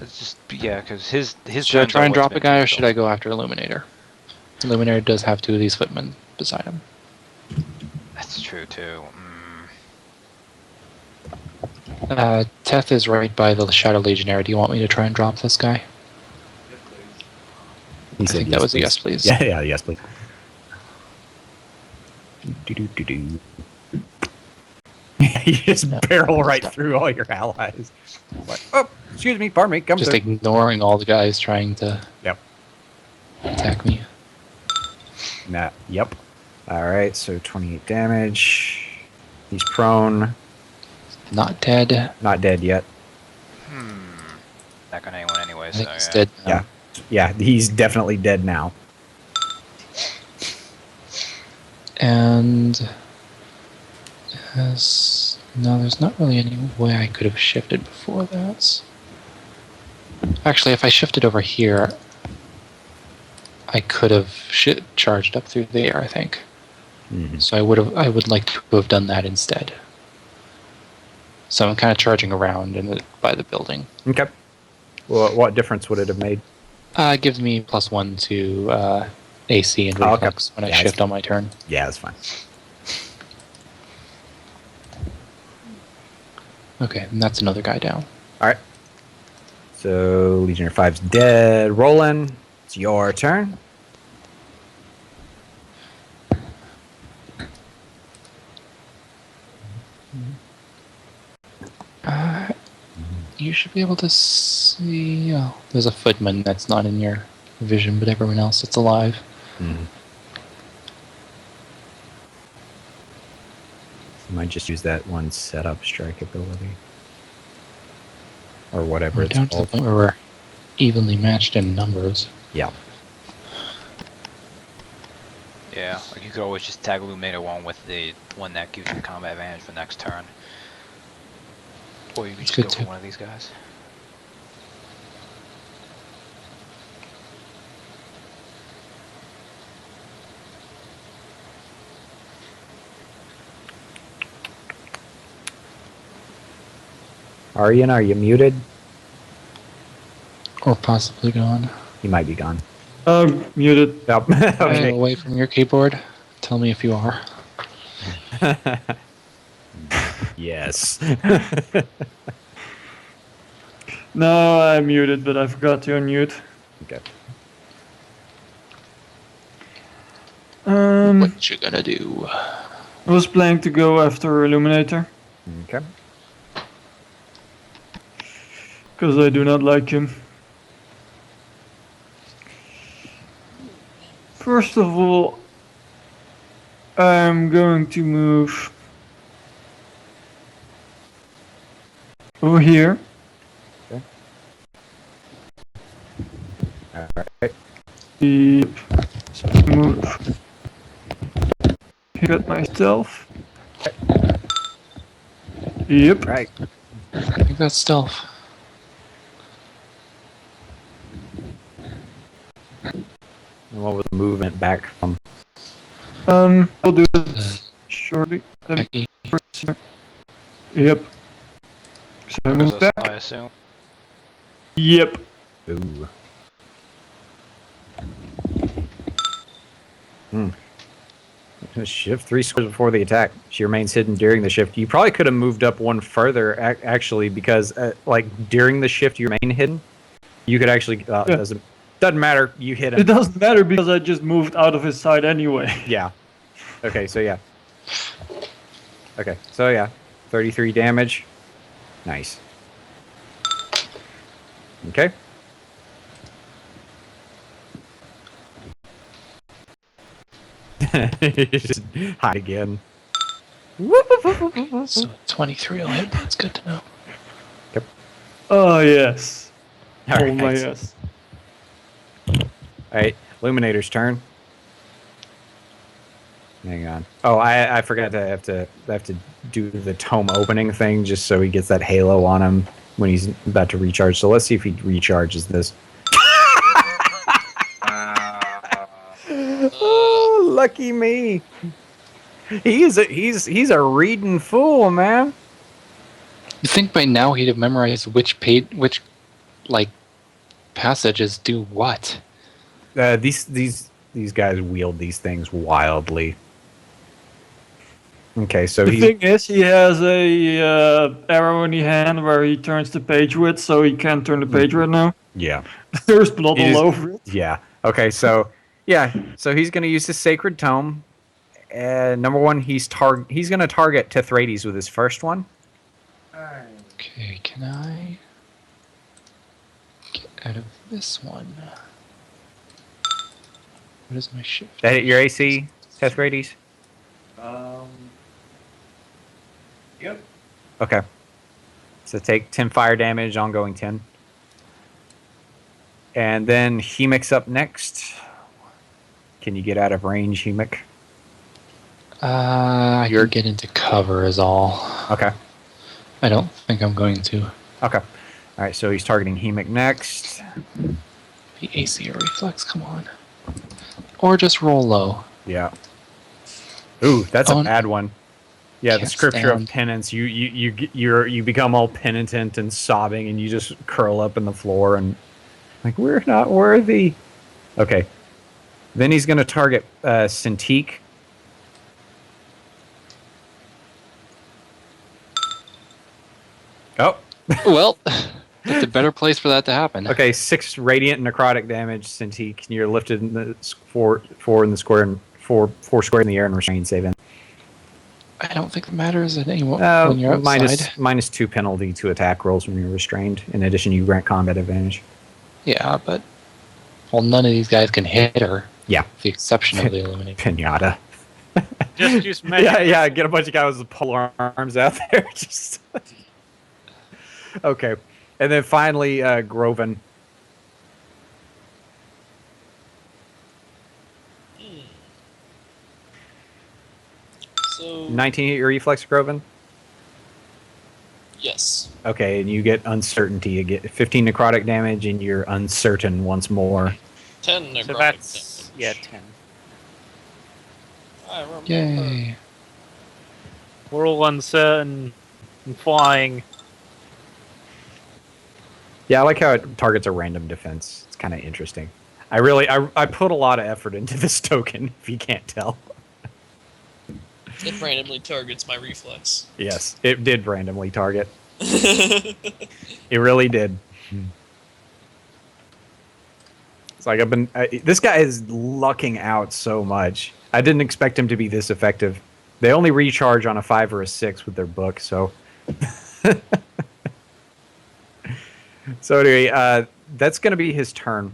It's just yeah, because his Should I turns try are and what's drop a been guy, or crucial. should I go after Illuminator? Illuminator does have 2 of these footmen beside him. That's true too. Teth is right by the Shadow Legionnaire. Do you want me to try and drop this guy? He I said think yes, that was please. a yes, please. Yeah, yes, please. You just barrel right through all your allies. Like, oh, excuse me, pardon me, come Just through. ignoring all the guys trying to Yep. attack me. Nah, yep. Alright, so 28 damage. He's prone. Not dead. Not dead yet. Not gonna anyone anyway. I So think he's yeah. dead now. Yeah. Yeah, he's definitely dead now. And no, there's not really any way I could have shifted before that. Actually, if I shifted over here, I could have charged up through there, I think. Mm-hmm. So I would like to have done that instead. So I'm kind of charging around by the building. Okay. Well, what difference would it have made? It gives me +1 to AC and reflex when I shift on my turn. Yeah, that's fine. Okay, and that's another guy down. Alright. So, Legionnaire 5's dead. Roland, it's your turn. You should be able to see... Oh, there's a footman that's not in your vision, but everyone else that's alive. Mm-hmm. You might just use that one setup strike ability. Or whatever We're it's down to the called. point where we're evenly matched in numbers. Yeah. Yeah, like you could always just tag Illuminator one with the one that gives you combat advantage for next turn. Or you could just good go for too. one of these guys. Aryan, are you muted? Or possibly gone. You might be gone. Muted. Yep. Okay. Away from your keyboard. Tell me if you are. Yes. No, I'm muted, but I forgot to unmute. Okay. What you gonna do? I was planning to go after Illuminator, Okay. because I do not like him. First of all, I'm going to move over here. Alright. Yep. So move. Pick up myself. Yep. Right. I think that's stealth. And what was the movement back from? I'll do this shortly. Becky. Yep. So I move back. I assume. Yep. Ooh. Shift 3 squares before the attack. She remains hidden during the shift. You probably could have moved up one further, actually, because like during the shift you remain hidden. You could actually doesn't matter. You hit him. It doesn't matter because I just moved out of his side anyway. Yeah. Okay. So yeah. Okay. So yeah. 33 damage. Nice. Okay. Just hide again. So 23 will hit. That's good to know. Oh yes. All Oh my right. yes. All right. Illuminator's turn. Hang on. Oh, I forgot to have to do the tome opening thing just so he gets that halo on him when he's about to recharge. So let's see if he recharges this. Oh, lucky me. He's a reading fool, man. You think by now he'd have memorized which like passages do what? These guys wield these things wildly. Okay, so The he thing is, he has a arrow in the hand where he turns the page with, so he can't turn the page right now. yeah. There's blood He all just- over it. Yeah. Okay, so so he's going to use his sacred tome. Number one, he's going to target Tithrades with his first one. Okay, can I get out of this one? What is my shift? That hit your AC, Tithrades? Yep. Okay. So take 10 fire damage, ongoing 10. And then Hemic's up next. Can you get out of range, Hemic? You're getting into cover is all. Okay. I don't think I'm going to Okay. All right, so he's targeting Hemic next. be AC or reflex. Come on, or just roll low. Yeah. Ooh, that's a Oh, bad one. Yeah, the can't scripture of stand. penance. You become all penitent and sobbing, and you just curl up in the floor and like we're not worthy. Okay. Then he's going to target Cintiq. Oh, Well, it's a better place for that to happen. okay. 6 radiant necrotic damage, Cintiq. You're lifted in the four in the square and four square in the air and restrained saving. I don't think it matters at any when you're outside. minus 2 penalty to attack rolls when you're restrained. In addition, you grant combat advantage. Yeah, but none of these guys can hit her. Yeah. With the exception of the eliminate. Pinata. Just use magic. Yeah. Get a bunch of guys with polar arms out there. Just okay, and then finally, Groven. So 19 hit your reflex, Groven. yes. Okay, and you get uncertainty. You get 15 necrotic damage, and you're uncertain once more. 10 necrotic So that's damage. 10. I remember. Yay! We're all uncertain and flying. Yeah, I like how it targets a random defense. It's kind of interesting. I put a lot of effort into this token. If you can't tell. It randomly targets my reflex. Yes, it did randomly target. It really did. It's like this guy is lucking out so much. I didn't expect him to be this effective. They only recharge on a 5 or a 6 with their book, so. So anyway, that's going to be his turn.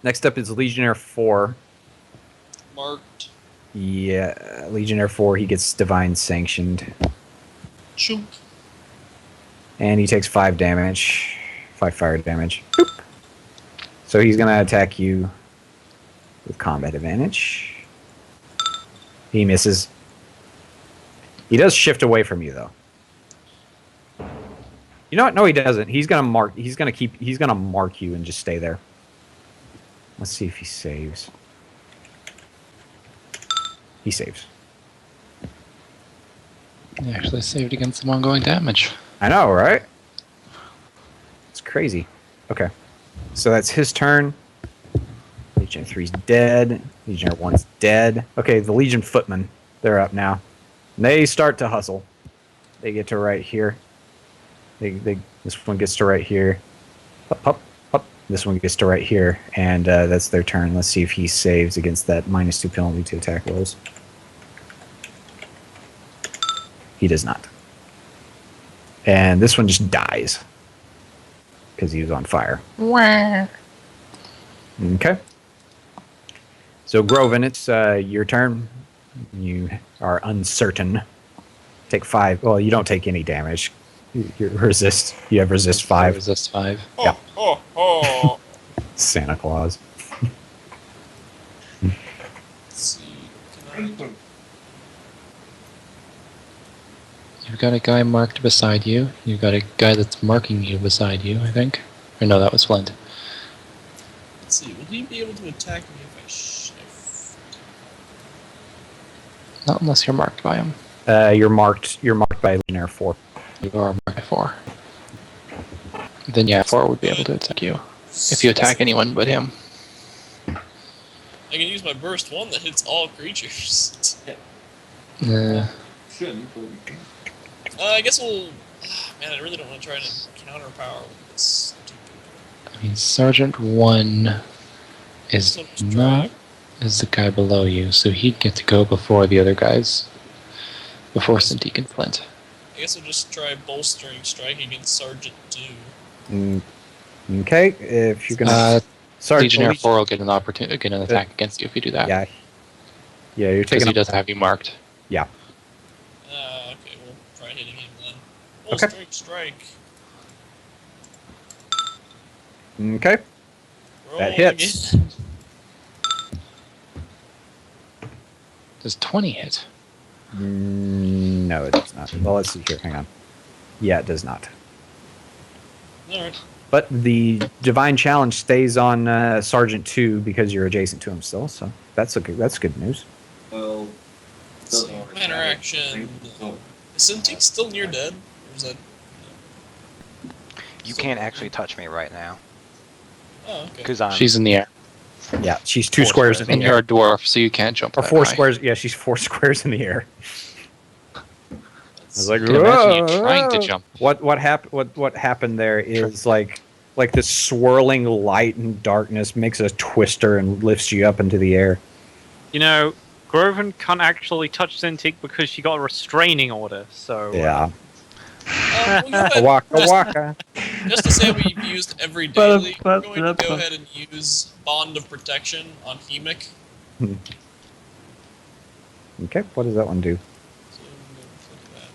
Next up is Legionnaire 4. Marked. Yeah, Legionnaire 4, he gets Divine Sanctioned. Shoot. And he takes 5 damage. 5 fire damage. Boop. So he's going to attack you with combat advantage. He misses. He does shift away from you, though. You know what? No, he doesn't. He's going to mark you and just stay there. Let's see if he saves. He saves. He actually saved against some ongoing damage. I know, right? It's crazy. Okay. So that's his turn. Legion 3's dead. Legion 1's dead. Okay, the Legion Footmen, they're up now. And they start to hustle. They get to right here. This one gets to right here. Up, up, up. This one gets to right here. And that's their turn. Let's see if he saves against that -2 penalty to attack rolls. He does not. And this one just dies. Because he was on fire. Okay. So, Groven, it's your turn. You are uncertain. Take 5. Well, you don't take any damage. You resist. You have resist 5. Resist 5. Yeah. Oh, oh. Santa Claus. Let's see. Can I... You've got a guy marked beside you. You've got a guy that's marking you beside you, I think. Or no, that was Flint. Let's see. Will he be able to attack me if I shift? Not unless you're marked by him. You're marked by Legionnaire 4. You are marked by 4. Then yeah, 4 would be able to attack you. If you attack anyone but him. I can use my burst 1 that hits all creatures. Shouldn't, but we can. I guess we'll. Man, I really don't want to try to counterpower with this stupid. I mean, Sergeant 1 is So just not is the guy below you, so he'd get to go before the other guys. Before Cintiq and Flint. I guess I'll just try bolstering strike against Sergeant 2. Okay, if you're gonna Sorry, Legionnaire Legion- 4 will get an opportunity, get an attack against you if you do that. Yeah, yeah, you're Because taking. he does have you marked. Yeah, Okay, we'll try hitting him then. Okay. Bolstering strike. okay. Roll That hits. again. Does 20 hit? No, it does not. Well, let's see here. Hang on. Yeah, it does not. Alright. But the divine challenge stays on Sergeant 2 because you're adjacent to him still. So that's good news. Well, So, doesn't already minor have it. action. So, Is Cintiq still near dead? Or is that. You can't actually touch me right now Oh, okay. because I'm. She's in the air. Yeah, she's 2 Four squares squares. in And the you're air. a dwarf, so you can't jump Or that 4 high. squares. Yeah, she's 4 squares in the air. I was like, I can imagine you "Whoa, trying to whoa." jump. What happened there is like this swirling light and darkness makes a twister and lifts you up into the air. You know, Groven can't actually touch Cintiq because she got a restraining order, so... Yeah. Well, you know A what? waka waka. Just to say we've used every daily, we're going to go ahead and use Bond of Protection on Hemic. Okay, what does that one do? So I'm gonna flip that.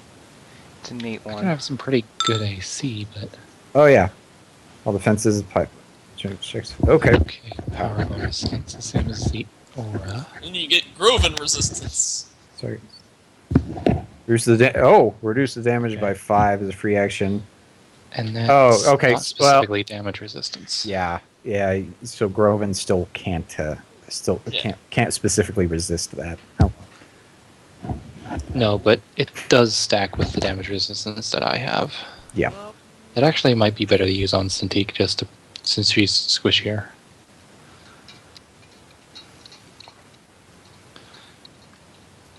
It's a neat I can one. have some pretty good AC, but Oh yeah. All defenses, pipe. Checks. Okay. okay. Power bonus. It's the same as the aura. And you get Groven resistance. Sorry. Reduce the damage by 5 as a free action. And then Oh, okay, not well- specifically damage resistance. Yeah, yeah. So Groven still can't Yeah. can't specifically resist that. Oh. No, but it does stack with the damage resistance that I have. Yeah. It actually might be better to use on Cintiq since she's squishier.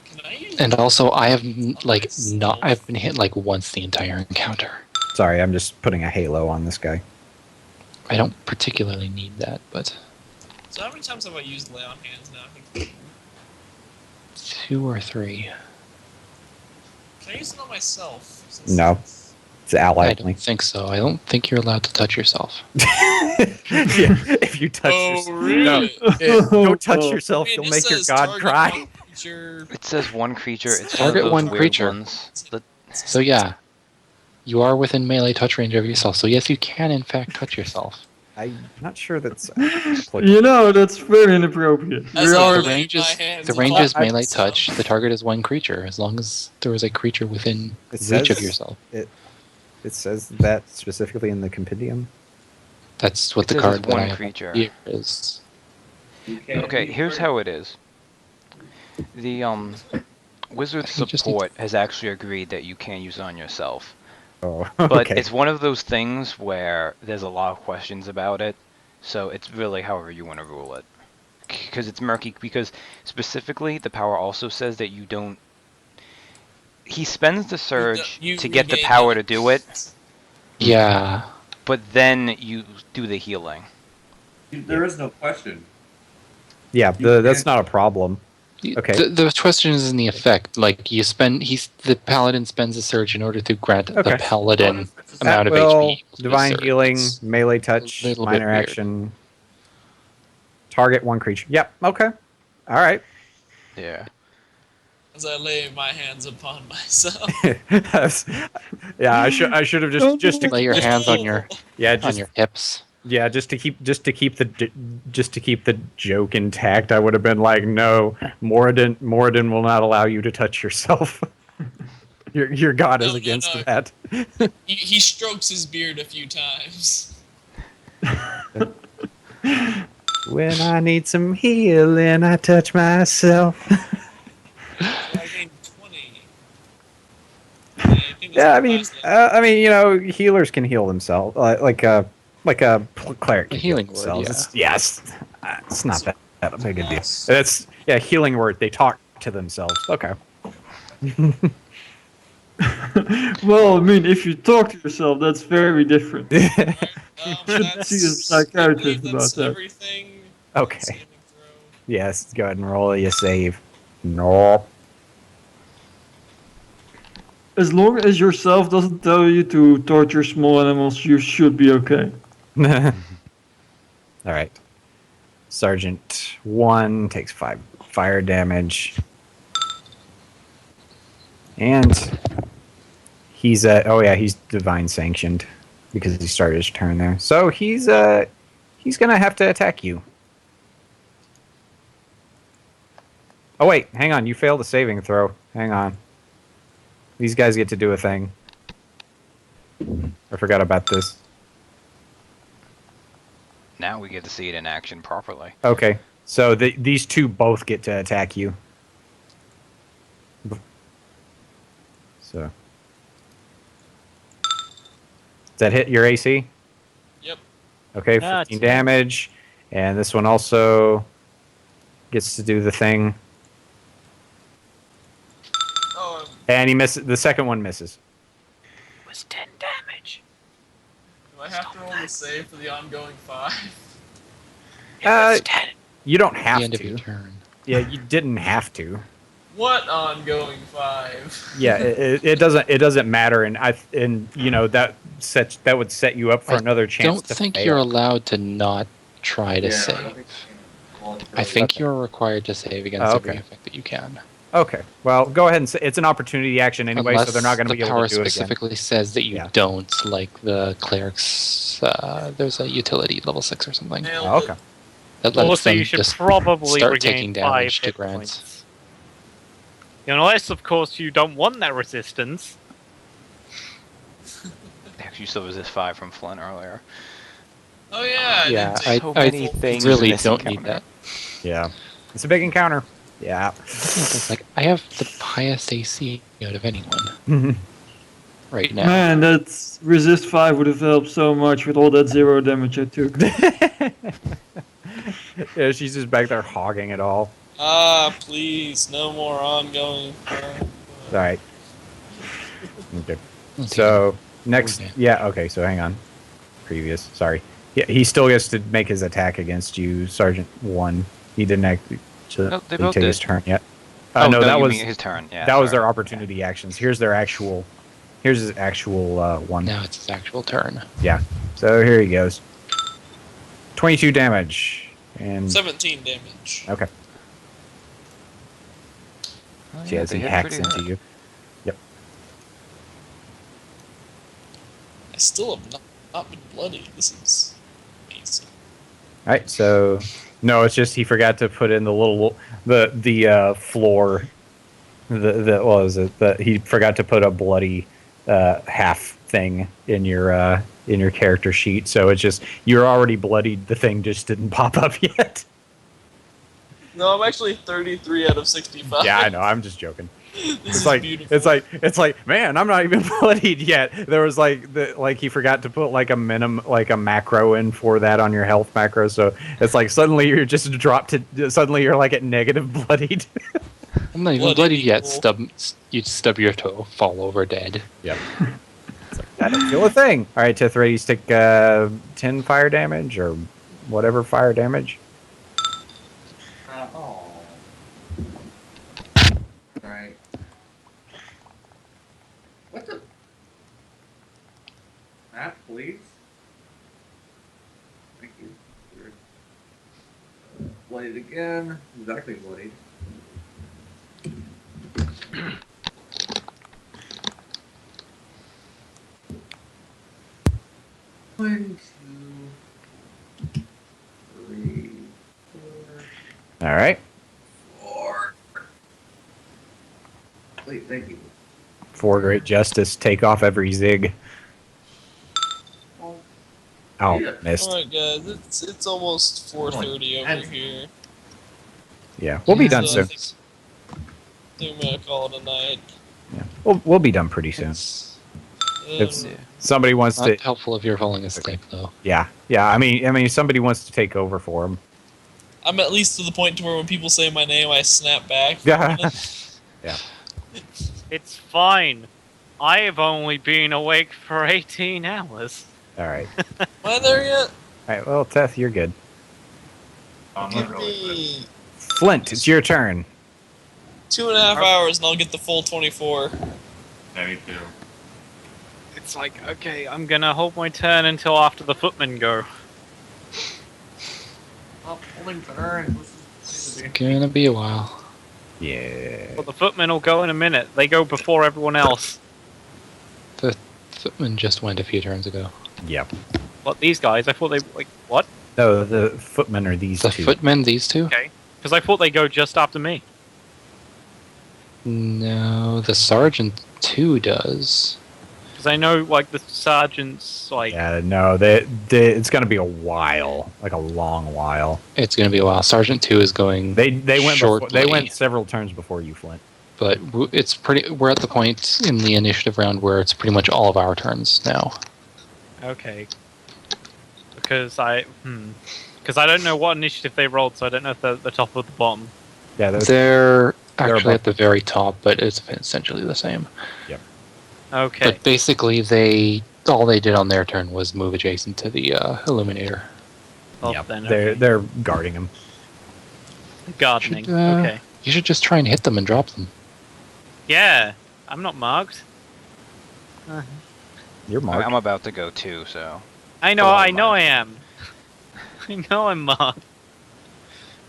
Can I use And also, I have I've been hit like once the entire encounter. Sorry, I'm just putting a halo on this guy. I don't particularly need that, but So how many times have I used Lay on Hands now? I think 2 or 3. Can I use it on myself? Since No. it's- It's ally I only. don't think so. I don't think you're allowed to touch yourself. Yeah, if you touch Oh, yourself, really? don't touch yourself. I mean, You'll this make your says god target cry. one creature- It says one creature. It's Target one, of those one weird creature. Ones. So yeah, you are within melee touch range of yourself. So yes, you can in fact touch yourself. I'm not sure that's. You know, that's very inappropriate. As We I are The lay range my is hands the on range is top of melee myself. touch. The target is one creature, as long as there is a creature within It reach of says- yourself. It says that specifically in the compendium. That's what It the says card it's that one I have creature. here is. you can't Okay, be here's afraid. how it is. The Wizard You just support has actually agreed that you can use it on yourself. Oh, But okay. it's one of those things where there's a lot of questions about it, so it's really however you want to rule it. Because it's murky, because specifically the power also says that you don't... He spends the surge You to get the regain power it. to do it, Yeah, but then you do the healing. There is no question. Yeah, You that's can't- not a problem. Okay. The question is in the effect. Like the paladin spends a surge in order to grant Okay. the paladin amount of At will, HP. equals to a divine surge. healing, It's melee touch, a little bit minor weird. action. Target one creature. Yep. Okay. All right. Yeah. As I lay my hands upon myself. Yeah, I should have just to Lay your hands on your yeah just on your hips. yeah just to keep the joke intact. I would have been like, no, Moradin will not allow you to touch yourself. Your god is No, against no. that. He strokes his beard a few times. When I need some healing, I touch myself. I gained 20. I think Yeah, I mean, healers can heal themselves, like a cleric. A can healing heal word, themselves. yeah. It's not that big a deal. That's healing word. They talk to themselves. Okay. Well, I mean, if you talk to yourself, that's very different. Alright, Should see a that's. I psychiatrist believe that's about that. everything. Okay. Saving throw. Yes, go ahead and roll a save. No. As long as yourself doesn't tell you to torture small animals, you should be okay. All right. Sergeant 1 takes 5 fire damage. And he's he's divine sanctioned because he started his turn there. So he's going to have to attack you. Oh wait, hang on. You failed a saving throw. Hang on. These guys get to do a thing. I forgot about this. Now we get to see it in action properly. Okay, so these two both get to attack you. So, does that hit your AC? Yep. Okay, Ah, 15 it's- damage, and this one also gets to do the thing, Oh, and he misses. The second one misses. It was 10 damage. do I have to roll the save for the ongoing 5? Uh, you don't At have the end of to. your turn. Yeah, you didn't have to. What ongoing 5? Yeah, it doesn't matter, and that would set you up for I another chance. Don't to think fail. you're allowed to not try to Yeah, I save. don't think you can I think Okay. you're required to save against Oh, every okay. effect that you can. Okay, well, go ahead and say it's an opportunity action anyway, Unless so they're not going to the be able power to do it again. specifically says that you Yeah. don't, like the clerics. There's a utility level 6 or something Nailed Oh, it. okay. that lets Also, them you should just probably start regain taking 5 damage to hit grants. points. Unless, of course, you don't want that resistance. Actually, you still resist 5 from Flynn earlier. Oh yeah, I Yeah, did take so I many things really in this don't need encounter. that. Yeah, it's a big encounter. Yeah. It's like I have the highest AC out of anyone right now. Man, that resist 5 would have helped so much with all that 0 damage I took. Yeah, she's just back there hogging it all. please, no more ongoing. All right. Okay. Okay. So next, Okay. yeah. Okay. So hang on. Previous. Sorry. Yeah, he still gets to make his attack against you, Sergeant 1. He didn't actually No, they both take his did. turn yet. Oh, no, that you was mean his turn. Yeah, that was sorry. their opportunity actions. Here's his actual one. Now it's his actual turn. Yeah. So here he goes. 22 damage. And 17 damage. okay. Oh, See, yeah, as they he hit hacks pretty into hard. you. Yep. I still have not been bloodied. This is amazing. All right. So no, it's just he forgot to put in the little floor. He forgot to put a bloody half thing in your character sheet. So it's just you're already bloodied. The thing just didn't pop up yet. No, I'm actually 33 out of 65. Yeah, I know. I'm just joking. This It's is like beautiful. it's like man, I'm not even bloodied yet. There was he forgot to put like a macro in for that on your health macro. So it's like suddenly you're just dropped to suddenly you're like at negative bloodied. I'm not even Bloody bloody yet. people. You stub your toe, fall over dead. Yep. It's like that didn't feel a thing. All right, Tethrides, take 10 fire damage or whatever fire damage. Oh. Right. What the? Matt, please. Thank you. Bloodied again. Exactly bloodied. One, two, three, four. All right. Four. Wait, thank you. For great justice, take off every zig. Oh, Yeah. missed. Alright guys, it's almost 4:30 over And- here. Yeah, we'll be done So I soon. think I'm gonna call it a night. Yeah, we'll be done pretty soon. It's somebody wants Not to. helpful if you're falling asleep, though. Yeah, yeah. I mean, somebody wants to take over for him. I'm at least to the point to where when people say my name, I snap back. For Yeah. a minute. It's fine. I have only been awake for 18 hours. All right. Am I there yet? All right. Well, Teth, you're good. Give me Flint, it's your turn. 2.5 hours and I'll get the full 24. It's like, okay, I'm gonna hold my turn until after the footmen go. Oh, holding turn. It's gonna be a while. Yeah. Well, the footmen will go in a minute. They go before everyone else. The footman just went a few turns ago. Yep. What, these guys? I thought they, like, what? No, the footmen are these The two. footmen, these two? Okay. Because I thought they go just after me. No, the sergeant too does. Because I know, like, the sergeants, like... Yeah, no, it's gonna be a while, like a long while. It's gonna be a while. Sergeant two is going. They went shortly, they went several turns before you, Flint. but it's pretty. We're at the point in the initiative round where it's pretty much all of our turns now. Okay. Because Because I don't know what initiative they rolled, so I don't know if they're at the top or the bottom. Yeah, They're actually above. at the very top, but it's essentially the same. Okay. But basically, all they did on their turn was move adjacent to the illuminator. Well, Yep, then, they're okay. they're guarding him. Gardening. Should, Okay. You should just try and hit them and drop them. Yeah. I'm not marked. You're marked. I'm about to go too, so. I know, Go on, I know Mike. I am. I know I'm marked.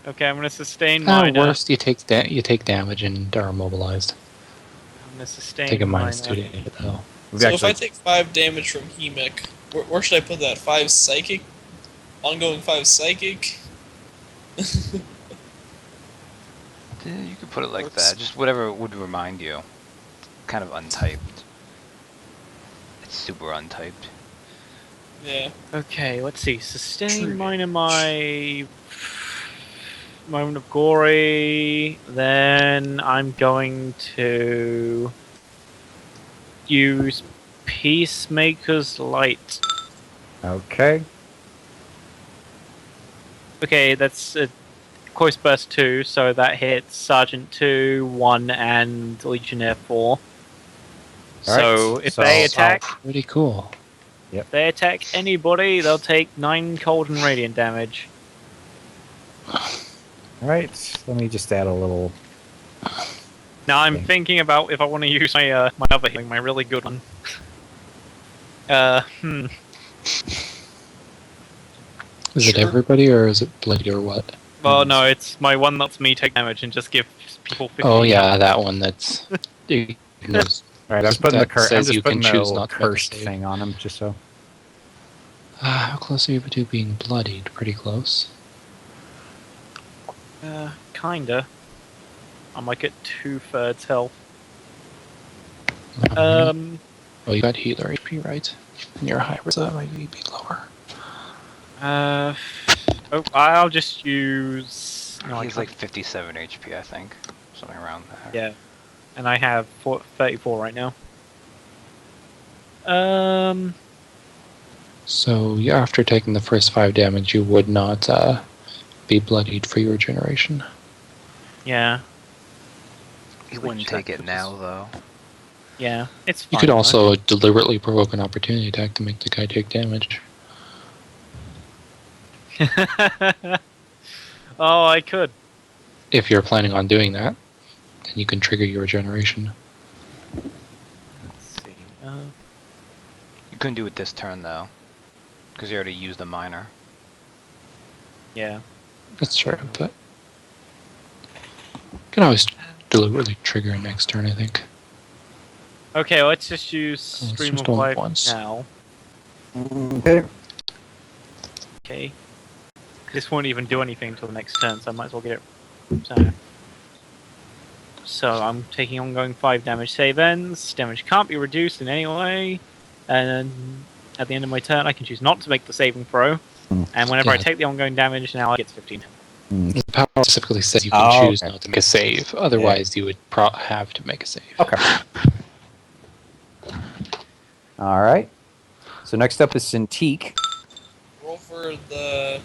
Okay, I'm gonna sustain mine. Worst, you take damage and are immobilized. I'm gonna sustain Take a mine, -2 to hit, though. We've So actually, if I take 5 damage from Hemic, where should I put that? 5 psychic? Ongoing 5 psychic? You could put it like Works. that. Just whatever would remind you. Kind of untyped. It's super untyped. Yeah. Okay, let's see. Sustain mine and my moment of glory. Then I'm going to use Peacemaker's Light. okay. Okay, that's a Close Burst 2, so that hits Sergeant 2, 1, and Legionnaire 4. So Alright, if so- they attack, Pretty cool. if they attack anybody, they'll take 9 cold and radiant damage. All right. Let me just add a little. Now I'm Okay. thinking about if I want to use my my other healing, my really good one. Is it Sure. everybody, or is it bloody, or what? Well, no, it's my one that's me take damage and just give people 15. Oh yeah, that one. That's. It knows. All right, I'm putting That the I'm says just you can putting the choose little not to make a cursed save. thing on him, just so. How close are you to being bloodied? Pretty close. Kinda. I'm like at 2/3 health. Oh, you got healer HP, right? And you're high, so that might be lower. Oh, I'll just use. No, I He's can't- like 57 HP, I think. Something around there. Yeah, and I have 34 right now. So yeah, after taking the first 5 damage, you would not be bloodied for your regeneration. Yeah, He wouldn't take it now, though. yeah, it's fine. You could also deliberately provoke an opportunity attack to make the guy take damage. Oh, I could. If you're planning on doing that, then you can trigger your regeneration. Let's see. You couldn't do it this turn, though. Because you already used the minor. Yeah. That's true, but you can always deliberately trigger it next turn, I think. Okay, let's just use Oh, it's Stream just of only Life once. now. Okay. Okay. This won't even do anything until the next turn, so I might as well get it. So I'm taking ongoing 5 damage save ends. Damage can't be reduced in any way. And then at the end of my turn, I can choose not to make the saving throw. And whenever I Yeah. take the ongoing damage, now I get 15. The power specifically says you can Oh, choose okay. not to make a save. Otherwise, you would have to make a save. Okay. All right. So next up is Cintiq. Roll for the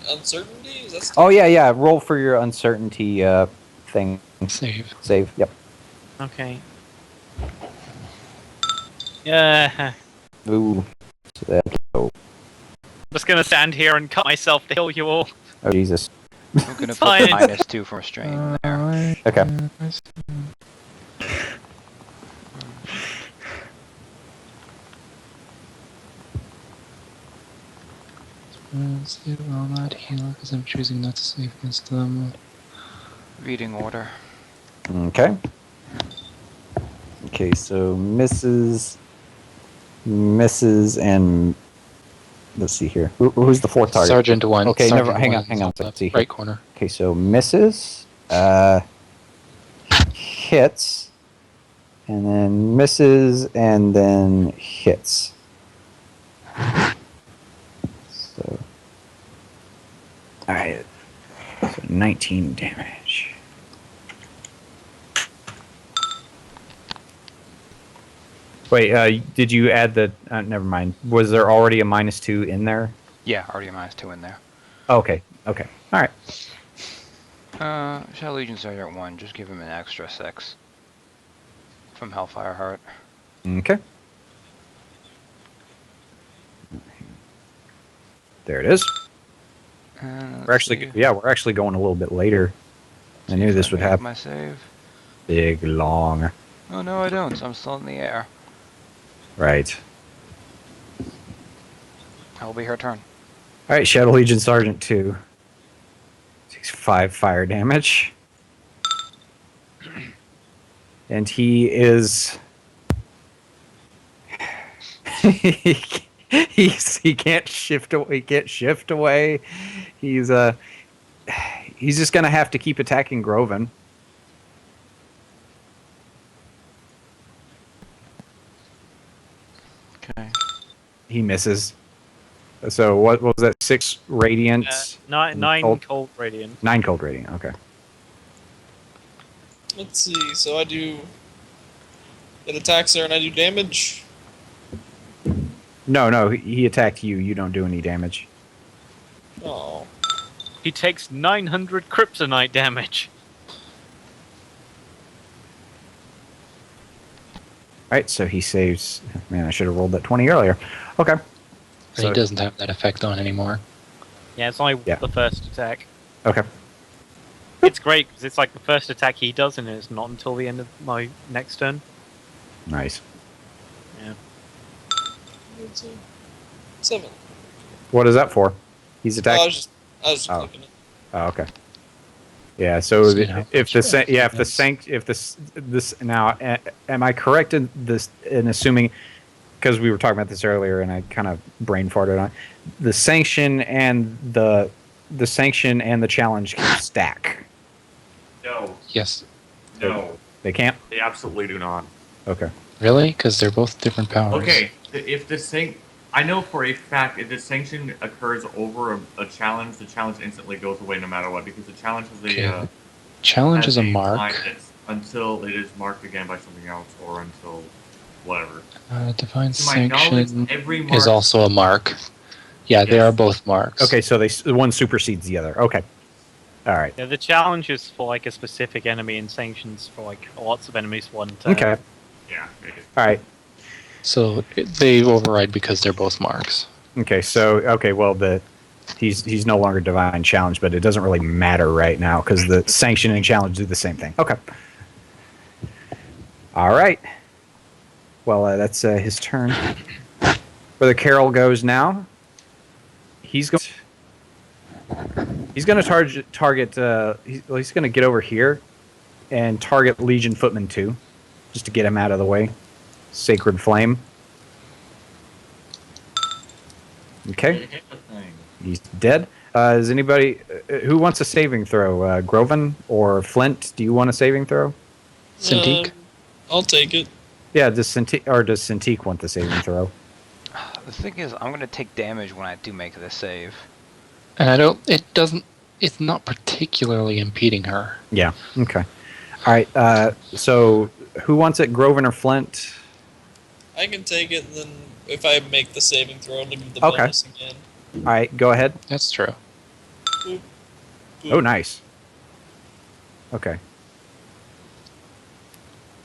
uncertainty. Is that Oh yeah. Roll for your uncertainty thing. Save. Save. Yep. Okay. Yeah. Ooh. So that, I'm just gonna stand here and cut myself to heal you all. oh Jesus. I'm gonna put Fine. -2 for restraint there. Okay. Save will not heal because I'm choosing not to save against them. Reading order. Okay. Okay, so Mrs., and let's see here. Who's the fourth target? Sergeant 1. Okay, Sergeant never. Hang 1 on. is Let's the see here. right corner. Okay, so Mrs. Hits, and then misses, and then hits. So, all right. So 19 damage. Wait, did you add the? Never mind. Was there already a -2 in there? Yeah, already a -2 in there. Okay. Okay. All right. Shall Legion Sergeant 1 just give him an extra 6 from Hellfire Heart. Okay. There it is. We're actually, we're actually going a little bit later. I knew this would happen. My save. Big long. Oh no, I don't. I'm still in the air. Right. That'll be her turn. All right, Shadow Legion Sergeant 2 takes 5 fire damage, and he is he can't shift away. He can't shift away. He's just gonna have to keep attacking Groven. Okay. He misses. So what was that? 6 radiant. Nine Cold? cold radiant. 9 cold radiant. Okay. Let's see. So I do. It attacks her and I do damage. No, he attacked you. You don't do any damage. Oh. He takes 900 kryptonite damage. Right, so he saves. Man, I should have rolled that 20 earlier. Okay. And So, he doesn't have that effect on anymore. Yeah, it's only Yeah. the first attack. okay. It's great because it's like the first attack he does, and it's not until the end of my next turn. Nice. Yeah. Let's see. 7. What is that for? He's I attacking. was just Oh. looking at. Oh, okay. Yeah. So So, you know, if the sure, if the that's- sanct if this now am I correct in this in assuming, because we were talking about this earlier and I kind of brain farted on it, the sanction and the sanction and the challenge can stack. No, Yes. no, They can't. they absolutely do not. Okay. Really? Because they're both different powers. Okay, if the I know for a fact if the sanction occurs over a challenge, the challenge instantly goes away no matter what because the challenge is Okay. Challenge has is a time mark. that's until it is marked again by something else or until whatever. Divine To my knowledge, Sanction every mark is also a mark. Yeah, they Yes. are both marks. Okay. So one supersedes the other. Okay. All right. Yeah, the challenge is for like a specific enemy, and sanctions for like lots of enemies. One turn. Okay. Yeah. it- All right. So they override because they're both marks. Okay, so well he's no longer divine challenge, but it doesn't really matter right now because the sanction and challenge do the same thing. Okay. All right. Well, that's his turn. Where the Carol goes now. He's going to target. He's going to get over here and target Legion Footman 2, just to get him out of the way. Sacred Flame. Okay. it hit the thing. He's dead. Is anybody who wants a saving throw? Groven or Flint? Do you want a saving throw? Cintiq? I'll take it. Yeah. Does Cintiq want the saving throw? The thing is, I'm gonna take damage when I do make this save. And it's not particularly impeding her. Yeah. Okay. All right. So who wants it? Groven or Flint? I can take it, and then if I make the saving throw, it'll give the Okay. bonus again. All right, go ahead. That's true. Boop, boop. Oh, nice. Okay.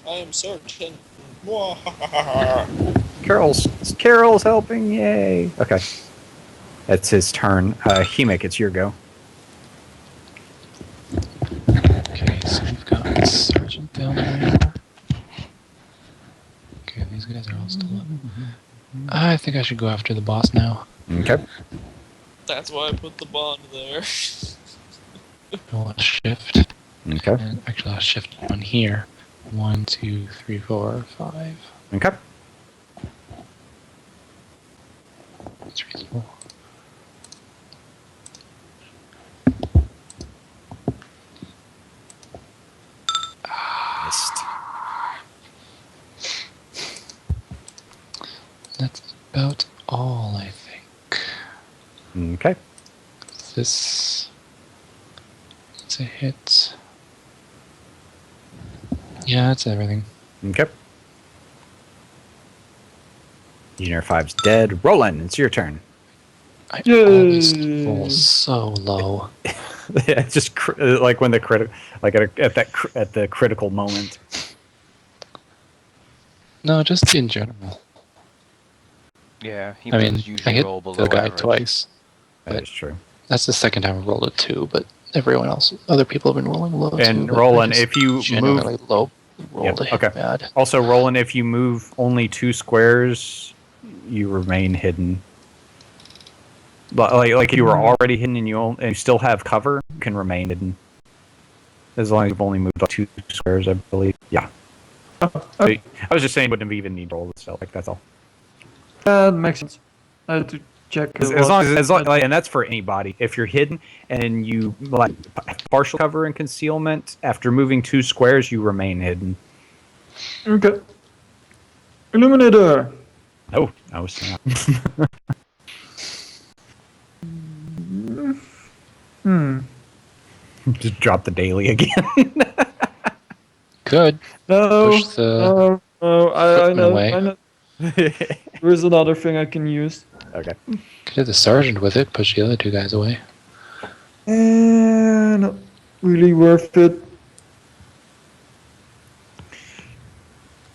I am certain. Carol's helping. Yay. Okay. That's his turn. Hemik, it's your go. Okay, so we've got Sergeant down there. Okay, these guys are all still up. I think I should go after the boss now. Okay. That's why I put the bond there. I'll shift. Okay. And actually, I'll shift one here. 1, 2, 3, 4, 5. Okay. That's reasonable. Missed. That's about all, I think. Okay. This. It's a hit. Yeah, that's everything. Okay. Legionnaire 5's dead. Roland, it's your turn. I Yay. always fall so low. Yeah, just like when the like at the critical moment. No, just in general. Yeah, he I mean, does I usually hit roll below the guy average. twice. That is true. That's the second time I rolled a 2, but everyone else, other people have been rolling low And too. but Roland, I just if you move, generally low rolled Yep, a hit okay. bad. also Roland, if you move only 2 squares, you remain hidden. But like you were already hidden and you still have cover, you can remain hidden. As long as you've only moved 2 squares, I believe. Yeah. I was just saying, you wouldn't even need to roll this stuff. Like that's all. That makes sense. I had to check. As long as like, and that's for anybody. If you're hidden and you like partial cover and concealment, after moving 2 squares, you remain hidden. Okay. Illuminator. Oh, no, it's not. Just drop the daily again. Good. No. Push the No. I footman know. away. I know. There is another thing I can use. Okay. Could hit the sergeant with it, push the other 2 guys away. And really worth it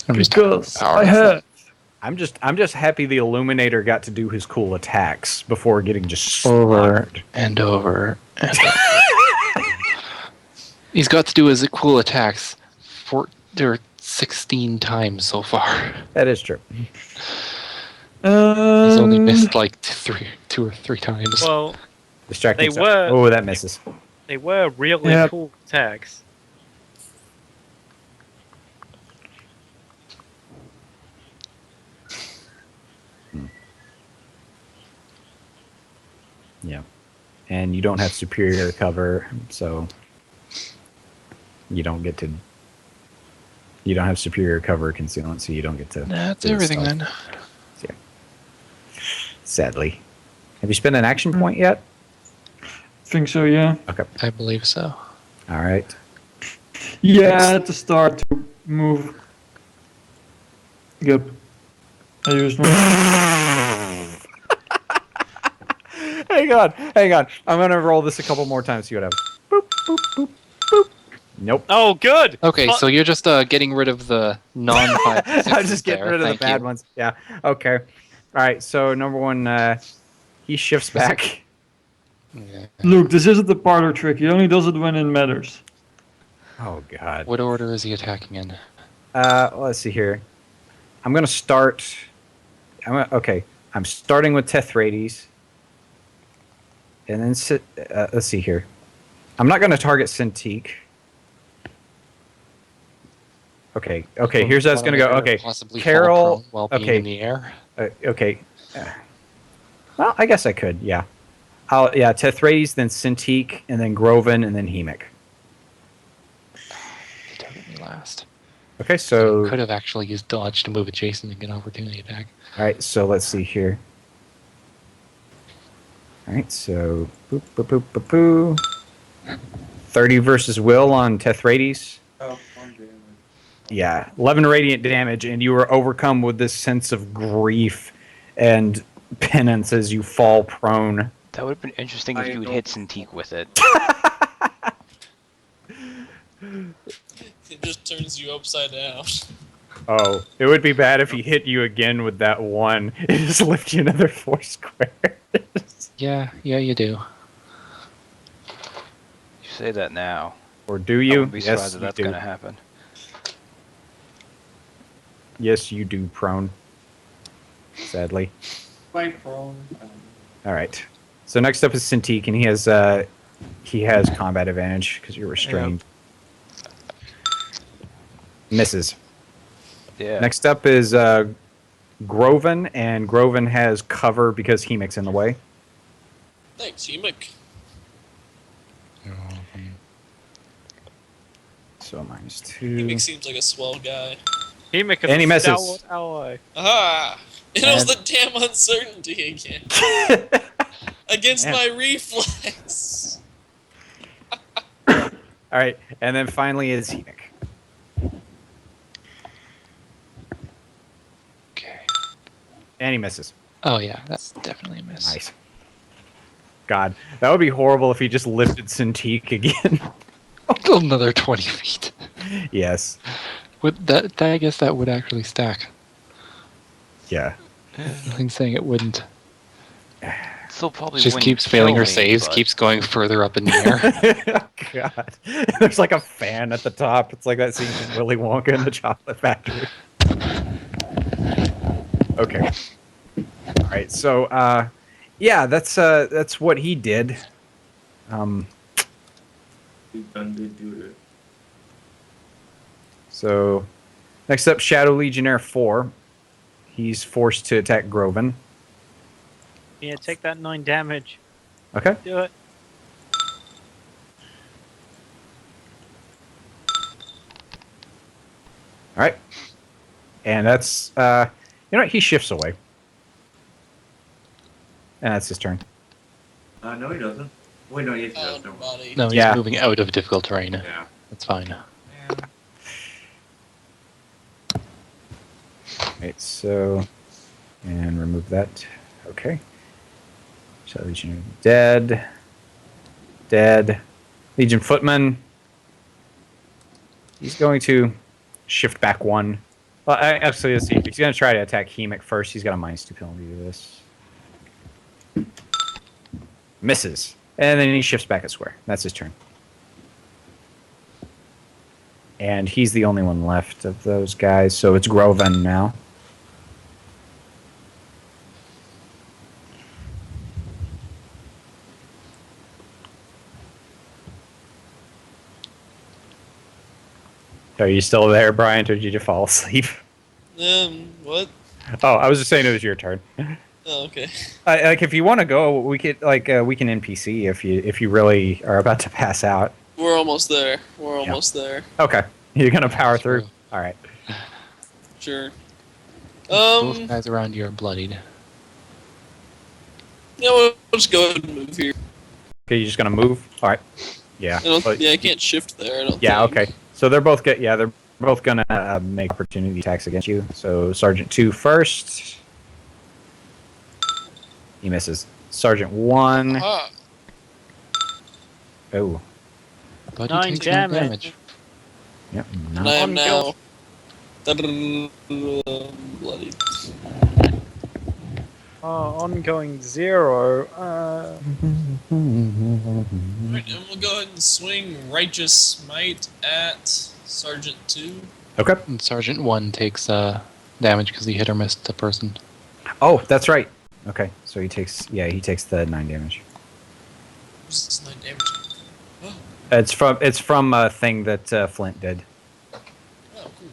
I'm just because power. I have. I'm just happy the Illuminator got to do his cool attacks before getting just over slaughtered. and over and over. He's got to do his cool attacks 16 times so far. That is true. He's only missed like 2 or 3 times. Well, Distracting. They were- Oh, that misses. they were really Yeah. cool attacks. Yeah. And you don't have superior cover, so you don't get to. You don't have superior cover concealment, so you don't get to. That's do everything stuff. then. Yeah. Sadly. Have you spent an action point yet? think so, yeah. Okay. I believe so. All right. Yeah, I had to start to move. Yep. I used my. Hang on. I'm gonna roll this a couple more times. See what happens. Boop, boop, boop, boop. Nope. Oh, good. Okay, Fuck. so you're just getting rid of the non-5. I'm just getting rid of the bad ones. Yeah. Okay. All right. So number 1, he shifts back. Yeah. Look, this isn't the parlor trick. He only does it when it matters. Oh God. What order is he attacking in? Let's see here. I'm gonna start. Okay. I'm starting with Tethrades. And then let's see here. I'm not gonna target Cintiq. Okay. Here's how it's gonna go. Okay. Possibly Carol. fall prone while being Okay. in the air. Okay. Well, I guess I could. Yeah. Tethrades, then Cintiq, and then Groven, and then Hemik. He targeted me last. Okay. So. Could have actually used dodge to move adjacent and get an opportunity attack. All right, so let's see here. All right, so boop, boop, boop, boop, boop. 30 versus Will on Tethrades. Oh, one damage. Yeah, 11 radiant damage, and you are overcome with this sense of grief and penance as you fall prone. That would have been interesting if I you would don't- hit Cintiq with it. It just turns you upside down. Oh, it would be bad if he hit you again with that one. It just lifts you another 4 squares. Yeah, you do. You say that now. Or do I you? wouldn't be Yes, surprised if you that's do. gonna happen. Yes, you do, prone. Sadly. Quite prone. All right. So next up is Cintiq, and he has combat advantage because you're restrained. Misses. Yeah. Next up is Groven, and Groven has cover because Hemic's in the way. Thanks, Hemic. So -2. Hemic seems like a swell guy. He make And he a misses. stalwart ally. Aha! It was And- the damn uncertainty again. Against Man. my reflex. All right, and then finally is Hemic. Okay. And he misses. Oh yeah, that's definitely a miss. Nice. God, that would be horrible if he just lifted Cintiq again. Another 20 feet. Yes. Would that? I guess that would actually stack. Yeah. Nothing saying it wouldn't. Still probably Just wouldn't keeps failing kill her me, saves, but- keeps going further up in the air. God. There's like a fan at the top. It's like that scene from Willy Wonka in the Chocolate Factory. Okay. All right. So, yeah, that's what he did. He done did do it. So, next up, Shadow Legionnaire 4. He's forced to attack Groven. Yeah, take that 9 damage. Okay. Do it. All right. And that's, you know what? He shifts away. And that's his turn. No, he doesn't. Wait, no, yes, he Oh, does. Never mind. buddy. No, he's Yeah. moving out of difficult terrain. Yeah. That's fine. Right, so, and remove that. Okay. So Legion dead. Dead. Legion Footman. He's going to shift back 1. Well, actually, let's see. If he's going to try to attack Hemic first, he's got a -2 penalty to this. Misses. And then he shifts back a square. That's his turn. And he's the only one left of those guys, so it's Groven now. Are you still there, Brian, or did you just fall asleep? What? Oh, I was just saying it was your turn. Oh, okay. Like, if you want to go, we could we can NPC if you really are about to pass out. We're almost there. We're almost there. Okay, you're gonna power through. True. All right. Sure. Both guys around you are bloodied. Yeah, we'll just go ahead and move here. Okay, you're just gonna move. All right. Yeah. But- I can't shift there. I don't yeah. think. Okay. So they're both they're both gonna make opportunity attacks against you. So Sergeant 2 first. He misses. Sergeant 1. Aha. Oh. But 9 he takes damage. Yep. And I No. am now. Bloody. Ongoing 0. Alright, and we'll go ahead and swing Righteous Might at Sergeant 2. Okay. And Sergeant 1 takes damage because he hit or missed the person. Oh, that's right. Okay. So he takes the 9 damage. What's this 9 damage? Oh, It's from a thing that Flint did. oh, cool.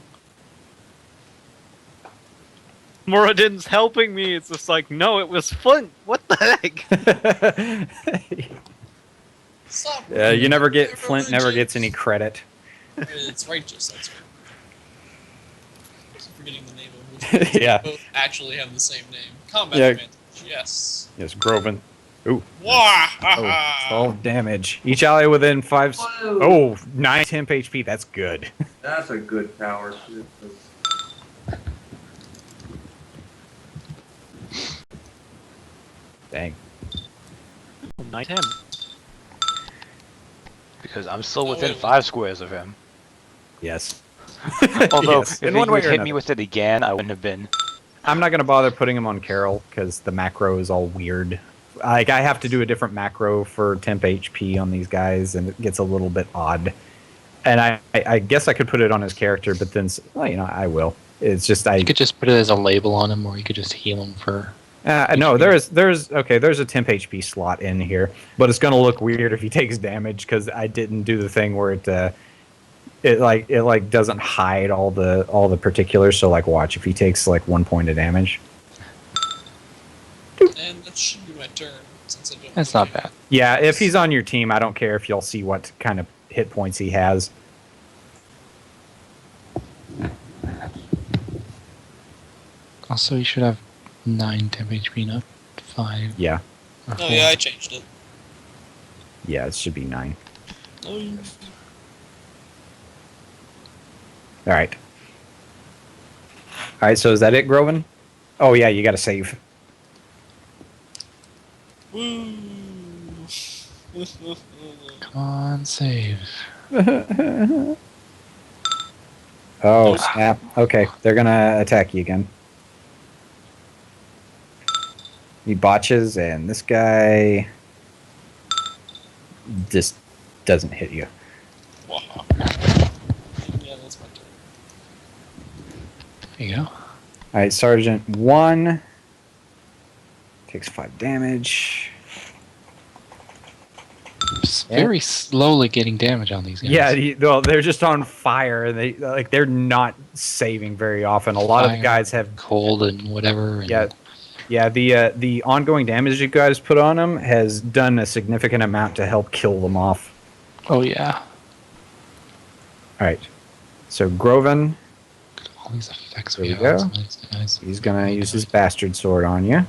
Muradin's helping me. It's just like, no, it was Flint. What the heck? Stop. You never get They're Flint never religious. gets any credit. It's Righteous, that's right. I'm forgetting the name of which Yeah. both actually have the same name. Combat Yeah. advantage, yes. Yes, Groven. Ooh. Wah! Oh, 12 damage. Each ally within 5. Whoa. Oh, 9 temp HP. That's good. That's a good power. Dang. Knight him. Because I'm still Oh, within wait. 5 squares of him. Yes. Although, Yes, if in he one way would or hit me another. with it again, I wouldn't have been. I'm not gonna bother putting him on Carol because the macro is all weird. Like I have to do a different macro for temp HP on these guys, and it gets a little bit odd. And I guess I could put it on his character, but then well, I will. It's just You could just put it as a label on him, or you could just heal him for. no, HP. there's a temp HP slot in here, but it's gonna look weird if he takes damage because I didn't do the thing where it doesn't hide all the particulars. So like, watch if he takes like 1 point of damage. And that should be my turn, since I don't. That's not bad. Yeah, if he's on your team, I don't care if y'all see what kind of hit points he has. Also, you should have 9 temp HP, not 5. Yeah, Or Oh 4. yeah, I changed it. yeah, it should be 9. Oh, you- All right. All right, so is that it, Groven? Oh yeah, you got to save. Woo! Come on, save. Oh snap! Okay, they're gonna attack you again. He botches, and this guy just doesn't hit you. Wow. Yeah, that's my turn. There you go. All right, Sergeant 1 takes 5 damage. Just Yeah. very slowly getting damage on these guys. Yeah, well, they're just on fire, and they're not saving very often. A lot of the Fire. guys have Cold and whatever. And yeah. The ongoing damage you guys put on them has done a significant amount to help kill them off. Oh yeah. All right, so Groven, All these effects There we we have. go. on these guys. he's gonna use his bastard sword on you.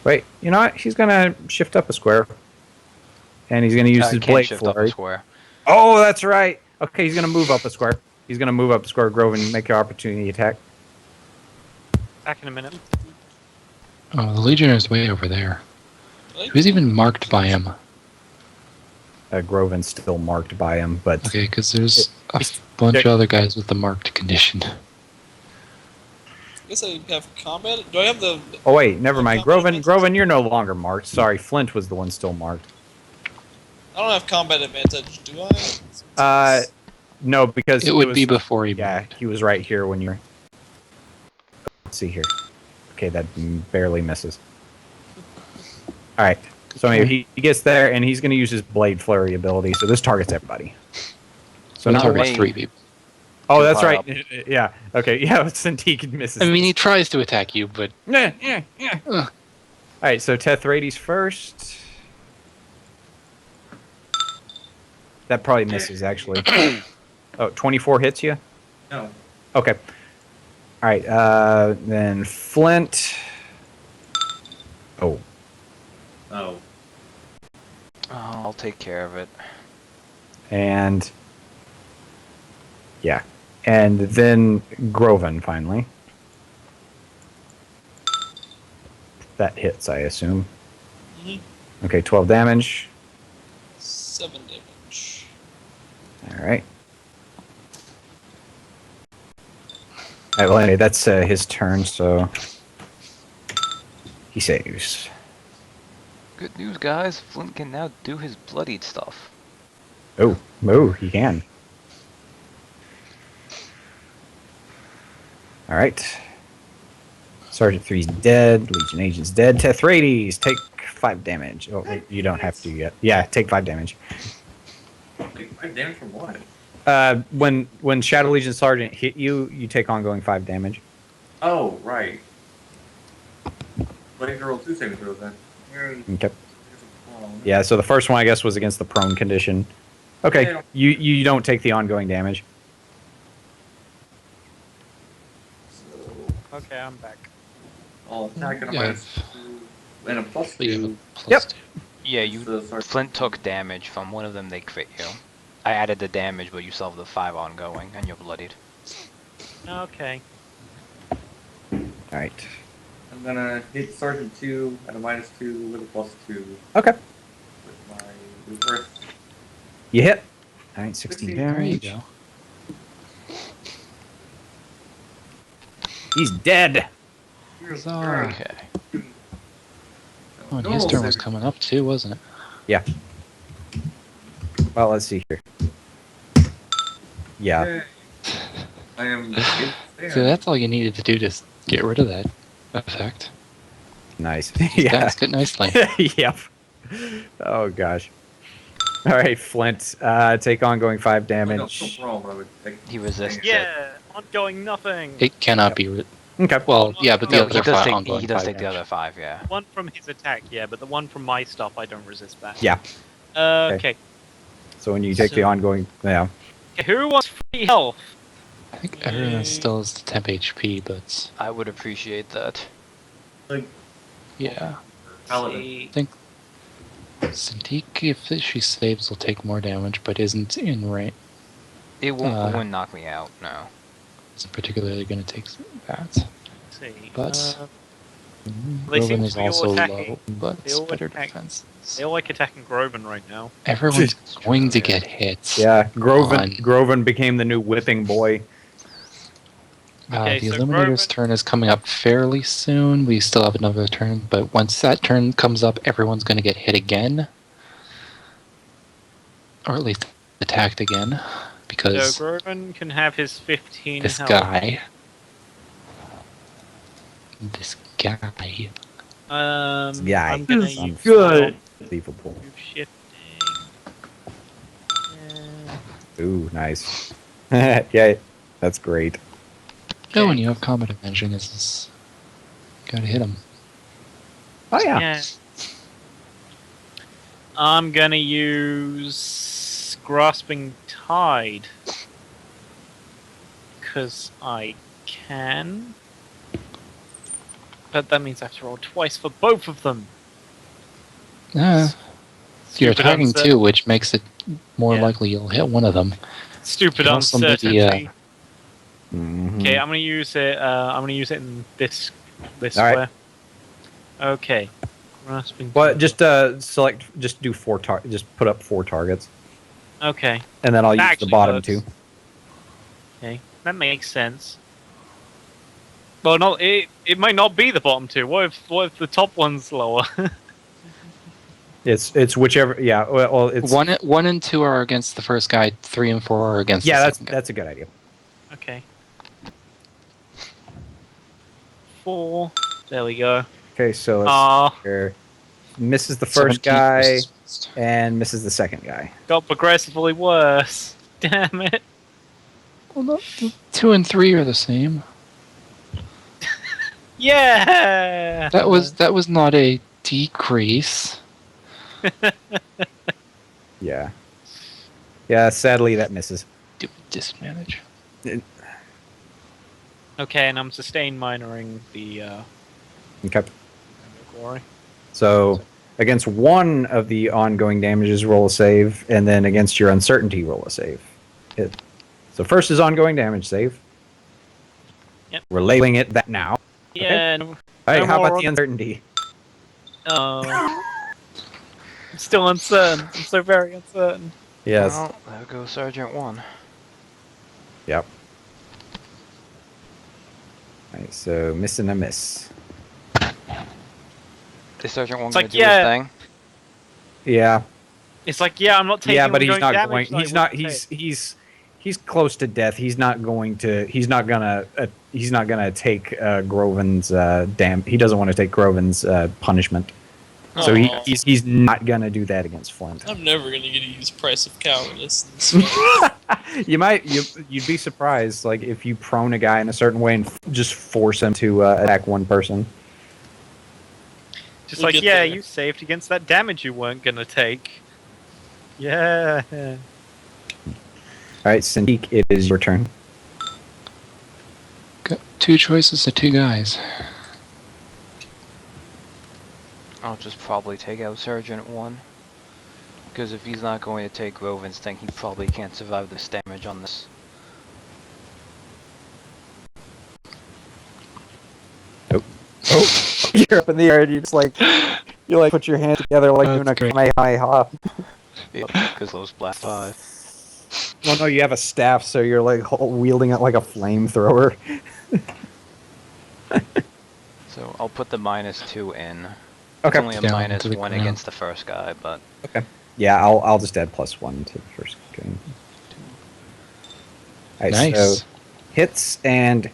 Wait, you know what? He's gonna shift up a square, and he's gonna use I his can't blade shift up a flurry. square. Oh, that's right. Okay, he's gonna move up a square. He's gonna move up a square, Groven, make your opportunity attack. Back in a minute. Oh, the Legionnaires way over there. Right? Who's even marked by him? Groven's still marked by him, but Okay, because there's a bunch of other guys with the marked condition. I guess I have combat. Do I have the? oh wait, never mind. Combat advantage? Groven, you're no longer marked. Sorry, Flint was the one still marked. I don't have combat advantage, do I? No, because It would was, be before he Yeah, moved. he was right here when you're. Let's see here. Okay, that barely misses. All right. So anyway, he gets there, and he's going to use his blade flurry ability. So this targets everybody. So So now targets me. 3 people. Oh, Two that's pile right. Yeah. Okay. Yeah. Cintiq misses. I mean, he tries to attack you, but Yeah. Ugh. All right. So Tethrades first. That probably misses actually. Oh, 24 hits you. No. Okay. All right. Then Flint. Oh. Oh. Oh, I'll take care of it. And yeah, and then Groven finally. That hits, I assume. Mhm. Okay, 12 damage. 7 damage. All right. All right, well, anyway, that's his turn, so he saves. Good news, guys. Flint can now do his bloodied stuff. Oh, he can. All right. Sergeant 3's dead. Legion Agent's dead. Tethrades, take 5 damage. Oh, wait, you don't have to yet. Yeah, take 5 damage. Like, 5 damage from what? When Shadow Legion Sergeant hit you, you take ongoing 5 damage. Oh, right. But I can roll 2 saving throws then. Okay. Yeah, so the first one I guess was against the prone condition. Okay, Yeah. you don't take the ongoing damage. Okay, I'm back. I'll attack and a Yeah. minus 2 and a plus you have a 2. plus Yep. 2. Yeah, It's you. the sort- Flint took damage from one of them. They crit you. I added the damage, but you still have the 5 ongoing, and you're bloodied. Okay. Alright. I'm gonna hit Sergeant 2 at a -2 with a +2 Okay. with my reverse. You hit. Alright, 16 16 There you damage. go. He's dead. Huzzah. Okay. Oh, and his turn was coming up too, wasn't it? Yeah. Well, let's see here. Yeah. Okay. I am. So that's all you needed to do to get rid of that effect. Nice. That's Yeah. good nicely. Yep. Oh gosh. All right, Flint. Take ongoing 5 damage. He resists. Yeah, ongoing nothing. It cannot be. Okay. Well, yeah, but the No, other he does 5 take. ongoing He does 5 take the damage. other 5. Yeah. One from his attack, yeah, but the one from my stuff, I don't resist back. Yeah. Okay. So when you take the So- ongoing, yeah. Who wants free health? I think everyone still has the temp HP, but I would appreciate that. yeah. Paladin. See. I think Cintiq, if she saves, will take more damage, but isn't in range. It won't. Uh, It wouldn't knock me out. No. Isn't particularly going to take that. See. But- They seem Groven to is be all also attacking. low, but They all better attack. defense. They all like attacking Groven right now. Everyone's going to yeah. get hit. Yeah. Groven. On. Groven became the new whipping boy. Okay, The so Eliminator's Groven- turn is coming up fairly soon. We still have another turn, but once that turn comes up, everyone's going to get hit again. Or at least attacked again. So Because Groven can have his 15 this health. guy. This guy. Yeah. I'm gonna This use good. Unbelievable. move shifting. Ooh, nice. Yeah, that's great. Oh, when you have combat advantage, this is. Gotta hit him. Oh yeah. Yeah. I'm gonna use Grasping Tide. Because I can. But that means I have to roll twice for both of them. You're Stupid attacking uncertain- too, which makes it more Yeah. likely you'll hit one of them. Stupid can also be, uncertainty. Mhm. Okay, I'm gonna use it. I'm gonna use it in this All square. right. Okay. Grasping. Well, Tide. just select. Just do 4 Just put up 4 targets, Okay. and then I'll use the Actually bottom works. 2. Okay, that makes sense. Well, no, it might not be the bottom two. What if the top one's lower? It's whichever. Yeah. Well, it's 1 and 2 are against the first guy. 3 and 4 are against yeah. the That's second guy. that's a good idea. Okay. 4. There we go. Okay, so let's Ah, here. Misses the first 17 guy versus- and misses the second guy. got progressively worse. Damn it. Well, no, 2 and 3 are the same. Yeah. That was not a decrease. Yeah. Yeah. Sadly, that misses. Do disadvantage. Okay, and I'm sustain minoring the Okay. glory. So against one of the ongoing damages, roll a save, and then against your uncertainty, roll a save. So first is ongoing damage save. Yep. We're labeling it that now. Yeah. No, All right. No How more about the on- uncertainty? I'm still uncertain. I'm so very uncertain. Yes. Well, there goes Sergeant 1. Yep. All right. So miss and a miss. Is Sergeant 1 It's gonna like, do yeah. his thing? Yeah. It's like, yeah, I'm not taking. Yeah, but he's ongoing not damage, going. so He's I not. wouldn't take. He's close to death. He's not going to. He's not gonna. He's not gonna take Groven's He doesn't want to take Groven's punishment. So Aw. he's not gonna do that against Flint. I'm never gonna get to use Price of Cowardice. in this fight. You'd be surprised, like if you prone a guy in a certain way and just force him to attack one person. Just We'll like, get yeah, there. you saved against that damage you weren't gonna take. Yeah. All right, Cintiq, it is your turn. Got 2 choices to 2 guys. I'll just probably take out Sergeant 1. Because if he's not going to take Grove Instinct, he probably can't survive this damage on this. Oh, you're up in the air and you just like put your hands together like doing a That's great. Kamehameha. Because those blast 5. Well, no, you have a staff, so you're like wielding it like a flamethrower. So I'll put the -2 in. Okay. It's only a Down to the -1 ground. against the first guy, but Yeah, I'll just add +1 to the first game. Alright, Nice. so hits and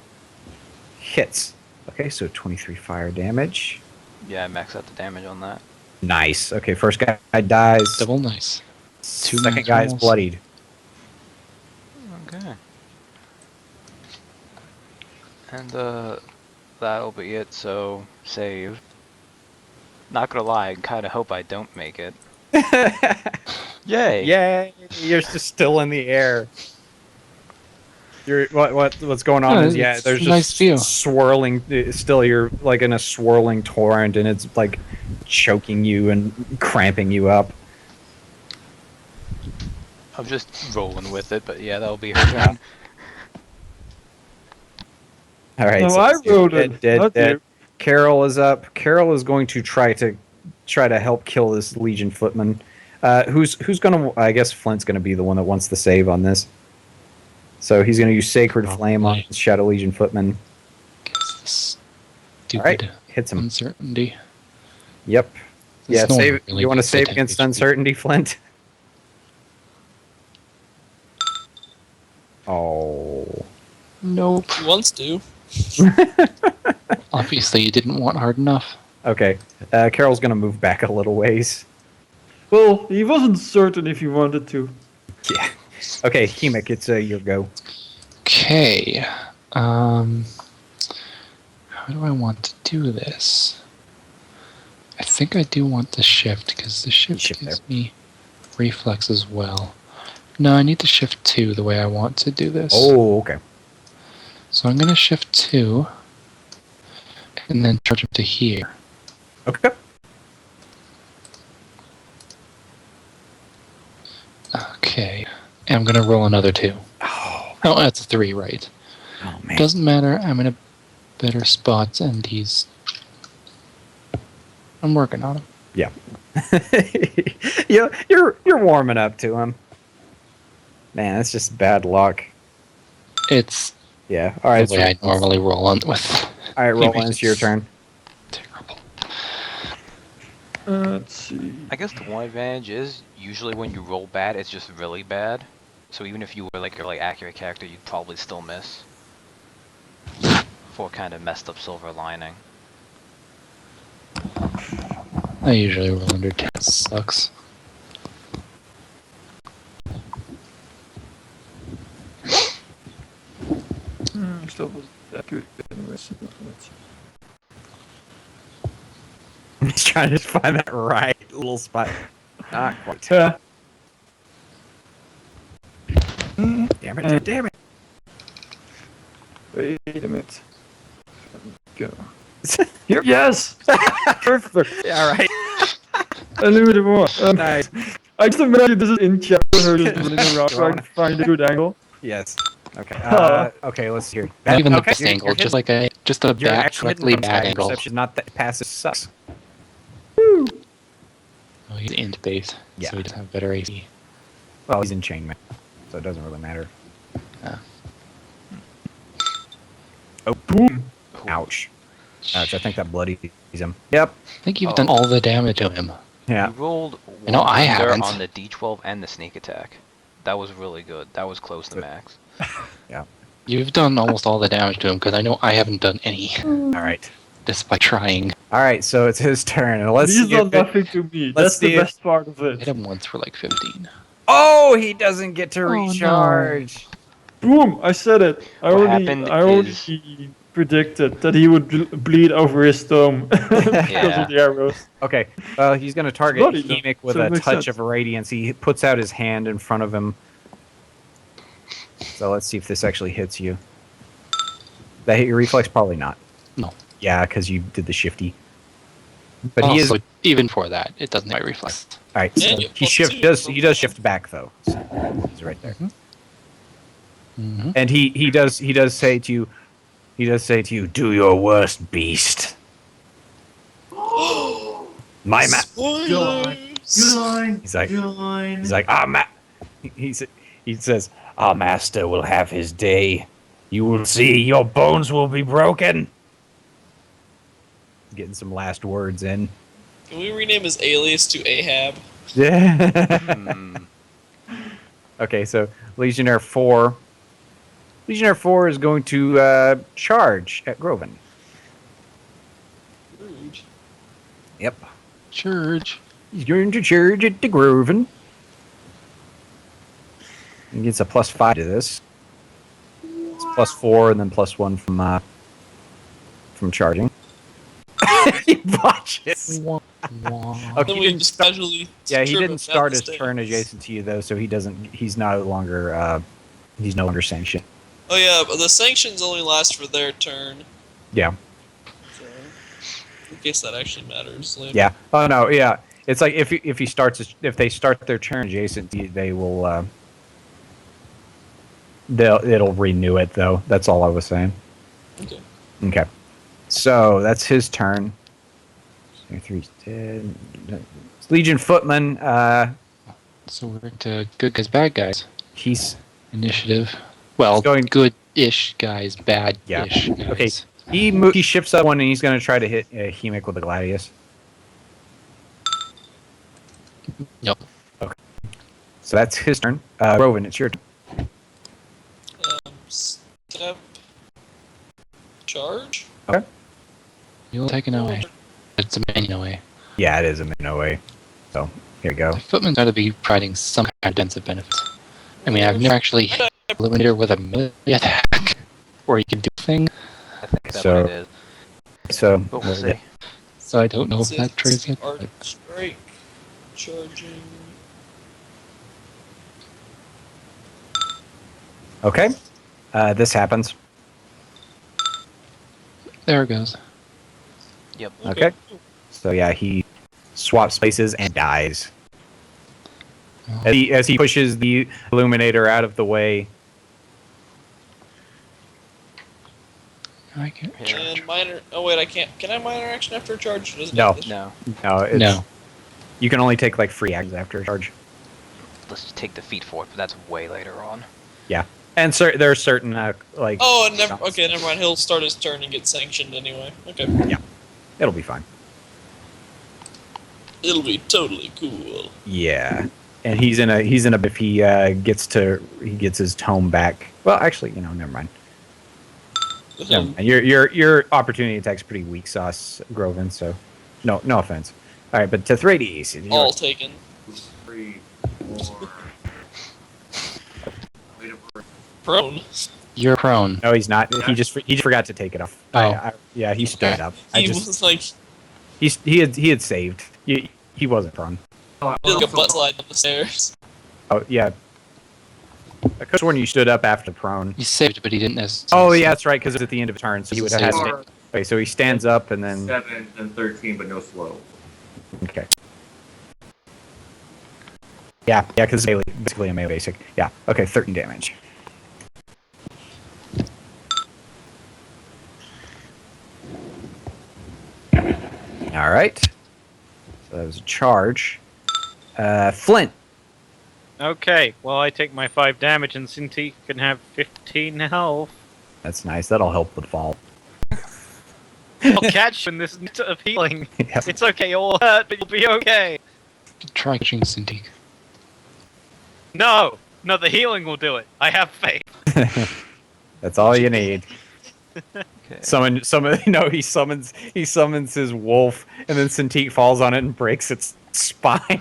hits. Okay, so 23 fire damage. yeah, I max out the damage on that. Nice. Okay, first guy dies. Double nice. Two Second guy is max rolls. bloodied. Okay. And that'll be it, so save. Not gonna lie, I kinda hope I don't make it. Yay! Yay! You're just still in the air. You're what's going on Yeah, is it's there's a just nice view. swirling. Still, you're like in a swirling torrent, and it's like choking you and cramping you up. I'm just rolling with it, but yeah, that'll be her turn. All right. No, so I it's you. rolled it, Dead. not you. Carol is up. Carol is going to try to help kill this Legion footman. Who's gonna? I guess Flint's gonna be the one that wants the save on this. So he's gonna use Sacred Flame on Probably. Shadow Legion footman. Gives this All right, stupid hits him. uncertainty. Yep. There's Yeah, no one save. really You want to gets the save damage against we- uncertainty, Flint? Oh. Nope. He wants to. Obviously, you didn't want hard enough. Okay. Carol's gonna move back a little ways. Well, he wasn't certain if he wanted to. Yeah. Okay, Hemic, it's your go. Okay. How do I want to do this? I think I do want the shift because the shift Shift gives there. me reflex as well. No, I need to shift 2 the way I want to do this. Oh, okay. So I'm going to shift 2 and then charge him to here. Okay. Okay. And I'm going to roll another 2. Oh, Oh, that's a 3, right? oh man. Doesn't matter. I'm in a better spot, and I'm working on him. Yeah. You're warming up to him. Man, that's just bad luck. It's Yeah. All right. the way I normally roll on with. All right, He Roland, makes it's your turn. Terrible. Let's see. I guess the one advantage is usually when you roll bad, it's just really bad. So even if you were like your accurate character, you'd probably still miss. For kind of messed up silver lining. I usually roll under 10. It sucks. Still wasn't that good anyway. So let's see. I'm just trying to find that right little spot. Not quite. Damn it! Damn it! Wait a minute. Go. Here. Yes. Perfect. Yeah, all right. A little bit more. Nice. I just imagine this is in chat. Her just running around trying to find a good angle. Yes. Okay. Huh. Okay. Let's hear. Not even the Okay, best you're angle, hitting- just like a you're bad, actually hitting correctly from bad side angle. perception, not that passive sucks. Oh, he's int base, Yeah. so he doesn't have better AC. Well, he's enchainment, so it doesn't really matter. Yeah. Oh, boom! Ouch. Ouch! I think that bloodies him. Yep. I think you've done all the damage to him. Yeah. You rolled I know one I under haven't. on the D12 and the sneak attack. That was really good. That was close to max. You've done almost all the damage to him because I know I haven't done any, All right. despite trying. All right. So it's his turn, and let's He's see done if it- nothing to me. let's That's the see if- best part of Hit it. him once for like 15. Oh, he doesn't get to Oh, no. recharge. Boom! I said it. I What already happened predicted that he would bleed over his dome because Yeah. of the arrows. Okay. He's going to target Bloody though, Hemic with so it a makes touch sense. of radiance. He puts out his hand in front of him. So let's see if this actually hits you. That hit your reflex? Probably not. No. Yeah, because you did the shifty. But he is also, even for that, it doesn't quite reflect. all right. So And you he plus he 2 does for shift back though. So he's right there. Mm-hmm. And he does say to you, do your worst, beast. My ma- Spoilers! He's like, he says, our master will have his day. You will see your bones will be broken. Getting some last words in. Can we rename his alias to Ahab? Yeah. Hmm. Okay, so Legionnaire 4. Legionnaire 4 is going to charge at Groven. Rude. Yep. Church. He's going to charge at the Groven. He gets a +5 to this. It's +4 and then +1 from charging. He botches. Wah, wah. Okay, Then he we didn't just start- casually. Yeah, he trip him didn't down start the his turn stairs. adjacent to you though, so he doesn't. He's no longer. He's no longer sanctioned. Oh yeah, but the sanctions only last for their turn. Yeah. So, in case that actually matters. Later. Yeah. Oh no. Yeah. It's like if they start their turn adjacent, they will. It'll renew it though. That's all I was saying. Okay. Okay. So that's his turn. So 3's dead. Legion Footman. So we're into good guys, bad guys He's initiative. Well, He's going- good-ish guys, bad-ish Yeah. guys. Okay. He shifts up one and he's going to try to hit Hemic with the Gladius. Yep. So that's his turn. Rovan, it's your turn. Step. Charge. You'll take an away. It's a many away. Yeah, it is a min away. So here we go. The footman's got to be providing some kind of defensive benefits. I mean, I've never actually hit an Illuminator with a melee attack where you can do a thing, I think that's So- what it is. So But we'll see. so I don't know if It's that triggers yet. Arc but- strike. Charging. okay. This happens. There it goes. Yep. Okay. So yeah, he swaps places and dies. Oh. As he pushes the Illuminator out of the way. I can't. Yeah. And minor. Oh wait, I can't. Can I minor action after a charge? Or does it No. have this? No. No, it's, No. You can only take like free actions after a charge. Let's just take the feat for it, but that's way later on. And there are certain like. Oh, and never. shots. Okay, never mind. He'll start his turn and get sanctioned anyway. Okay. It'll be fine. It'll be totally cool. Yeah, and he's in a if he gets his tome back. Well, actually, never mind. Never mind. Your opportunity attack's pretty weak sauce, Groven. So, no offense. All right, but Tethrades. All taken. 3, 4. Wait for Prone. You're prone. No, he's not. He just forgot to take it off. Oh. Yeah, he stood up. He was like He had saved. He wasn't prone. Oh, did like a also- butt slide up the stairs. Oh yeah. I could have sworn you stood up after prone. He saved, but he didn't necessarily. Oh yeah, that's right, because it's at the end of a turn, so he would have had to. Or Okay, so he stands up and then. 7 and 13, but no slow. Okay. Yeah, because it's basically a melee basic. Yeah. Okay, 13 damage. All right. So that was a charge. Flint. Okay, well I take my 5 damage and Cintiq can have 15 health. That's nice. That'll help with fall. I'll catch you in this net of healing. Yep. It's okay, you'll hurt, but you'll be okay. Try catching Cintiq. No, the healing will do it. I have faith. That's all you need. Okay. Summon. No, he summons his wolf, and then Cintiq falls on it and breaks its spine.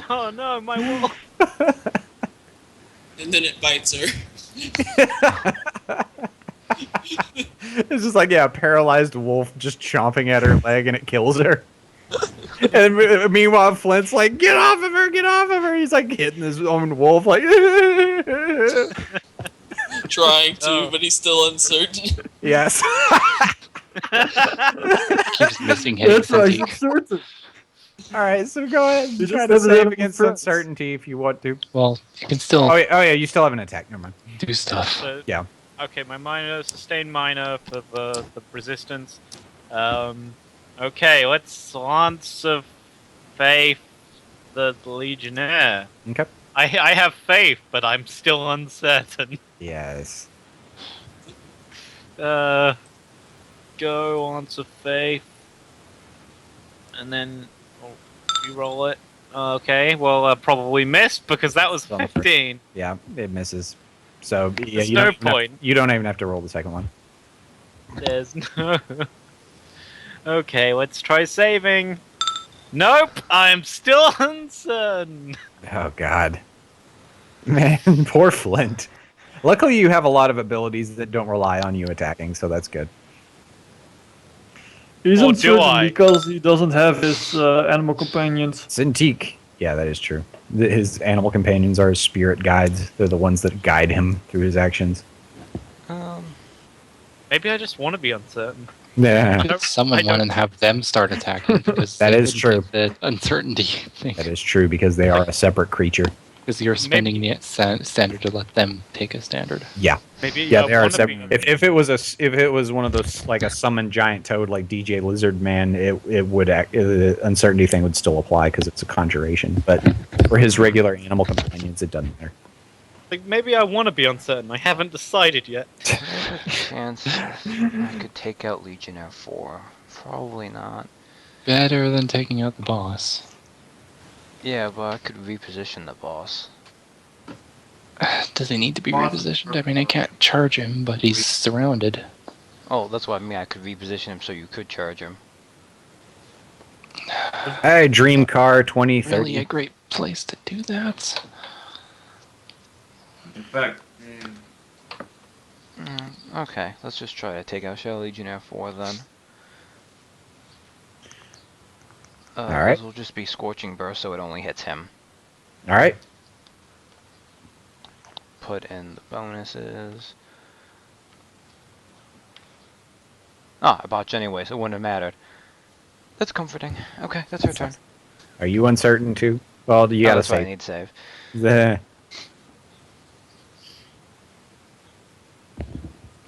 Oh no, my wolf. And then it bites her. It's just like a paralyzed wolf just chomping at her leg, and it kills her. And meanwhile, Flint's like, "Get off of her! Get off of her!" He's like hitting his own wolf, like. Trying to, Oh. but he's still uncertain. Yes. Keeps missing hitting That's why Cintiq. it's certain. All right, so go ahead and You try just to said it save in against France. uncertainty if you want to. Well, you can still Oh yeah, you still have an attack. Never mind. do stuff. So, Yeah. Okay, my minor, sustained minor for the resistance. Okay, let's lance of faith the legionnaire. Okay. I have faith, but I'm still uncertain. Yes. Go lance of faith, and then re-roll it. Okay, well, probably missed because that was It's on the first. 15. Yeah, it misses. So yeah, There's you no don't even have- point. you don't even have to roll the second one. There's no. Okay, let's try saving. Nope, I'm still uncertain. Oh God, man, poor Flint. Luckily, you have a lot of abilities that don't rely on you attacking, so that's good. He's Or do uncertain I? because he doesn't have his animal companions. Cintiq. Yeah, that is true. His animal companions are his spirit guides. They're the ones that guide him through his actions. Maybe I just want to be uncertain. Yeah, Should summon I one don't- and have them start attacking because That they is wouldn't true. take the uncertainty thing that is true because they are a separate creature. because you're spending the standard to let them take a standard. Yeah, Maybe yeah, I they are want to separate. be. If it was if it was one of those like a summoned giant toad like DJ Lizard Man, it would the uncertainty thing would still apply because it's a conjuration. But for his regular animal companions, it doesn't matter. Like, maybe I want to be uncertain. I haven't decided yet. There's a chance I could take out Legionnaire 4. Probably not. Better than taking out the boss. Yeah, but I could reposition the boss. Does he need to be Boss- repositioned? I mean, I can't charge him, but he's surrounded. Oh, that's what I mean. I could reposition him so you could charge him. Hey, Dream Car 2030. Really a great place to do that. In fact, Okay, let's just try to take out Shell Legionnaire 4 then. Alright. This will just be Scorching Burst so it only hits him. All right. Put in the bonuses. Ah, I botched anyway, so it wouldn't have mattered. That's comforting. Okay, that's her turn. Are you uncertain too? Well, you Oh, gotta that's why I say need save. the.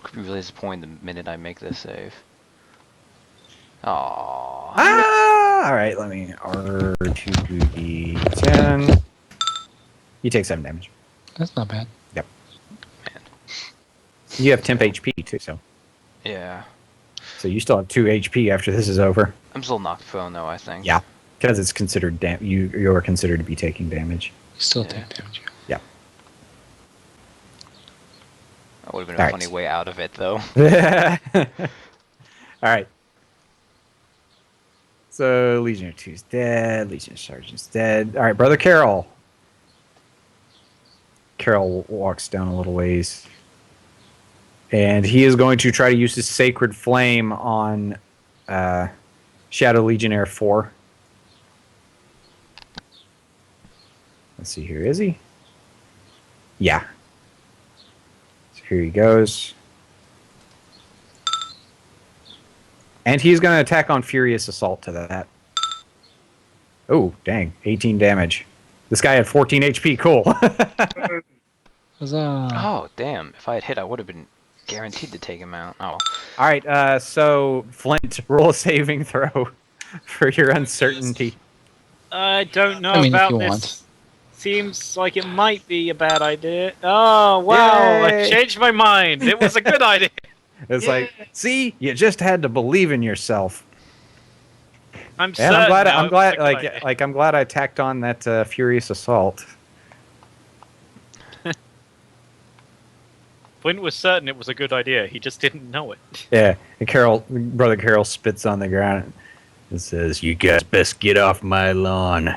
Could be really disappointed the minute I make this save. Aww. Ah! All right, let me R2D10. You take 7 damage. That's not bad. You have temp HP too, so Yeah. you still have 2 HP after this is over. I'm still knocked prone though, I think. Yeah, because it's considered you are considered to be taking damage. You still Yeah. take damage. That would have been a Alright. funny way out of it though. All right. So Legionnaire 2's dead. Legionnaire Sergeant's dead. All right, Brother Carol. Carol walks down a little ways. And he is going to try to use his Sacred Flame on Shadow Legionnaire 4. Let's see here. Is he? Yeah. So here he goes. And he's going to attack on Furious Assault to that. Oh, dang. 18 damage. This guy had 14 HP. Cool. Huzzah. Oh, damn. If I had hit, I would have been guaranteed to take him out. Oh. All right, so Flint, roll a saving throw for your uncertainty. I don't know I mean, if about you this. want. Seems like it might be a bad idea. Oh, wow. Yay. I changed my mind. It was a good idea. It's like, see, you just had to believe in yourself. I'm And certain I'm glad, now I'm it glad, was a good idea. I'm glad I tacked on that Furious Assault. Flint was certain it was a good idea. He just didn't know it. Yeah, and Brother Carol spits on the ground and says, "You guys best get off my lawn."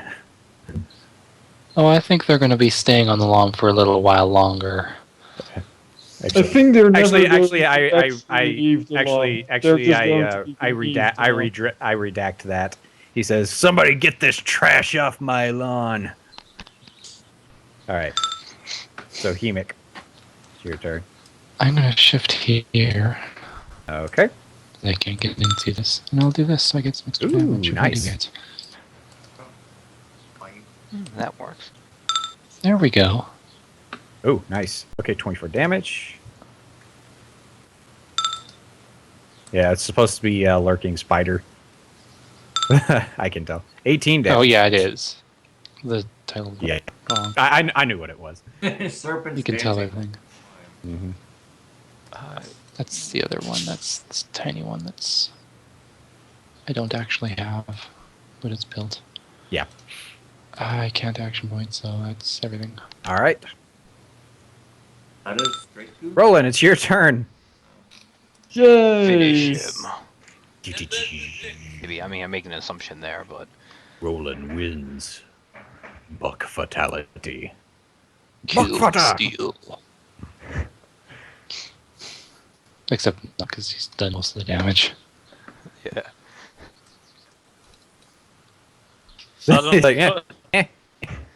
Oh, I think they're going to be staying on the lawn for a little while longer. I think they're never Actually, going actually, to I actually leave the lawn. They're actually, just going to be I confused redact that. He says, "Somebody get this trash off my lawn." All right. So Hemic, it's your turn. I'm going to shift here. Okay. I can't get into this. And I'll do this so I get some extra Ooh, damage. if I do nice. get. That works. There we go. Oh, nice. Okay, 24 damage. Yeah, it's supposed to be a lurking spider. I can tell. 18 damage. Oh yeah, it is. The title. Yeah. Wrong. I knew what it was. Serpents You can tell dancing. everything. Mm-hmm. That's the other one. That's this tiny one. That's I don't actually have, but it's built. Yeah. I can't action point, so that's everything. All right. That is straight to. Roland, it's your turn. Yay! Finish him. Maybe, I mean, I'm making an assumption there, but Roland wins. Buck fatality. Kill Buckfucker! steal. Except not because he's done most of the damage. yeah. Suddenly, It's like, eh.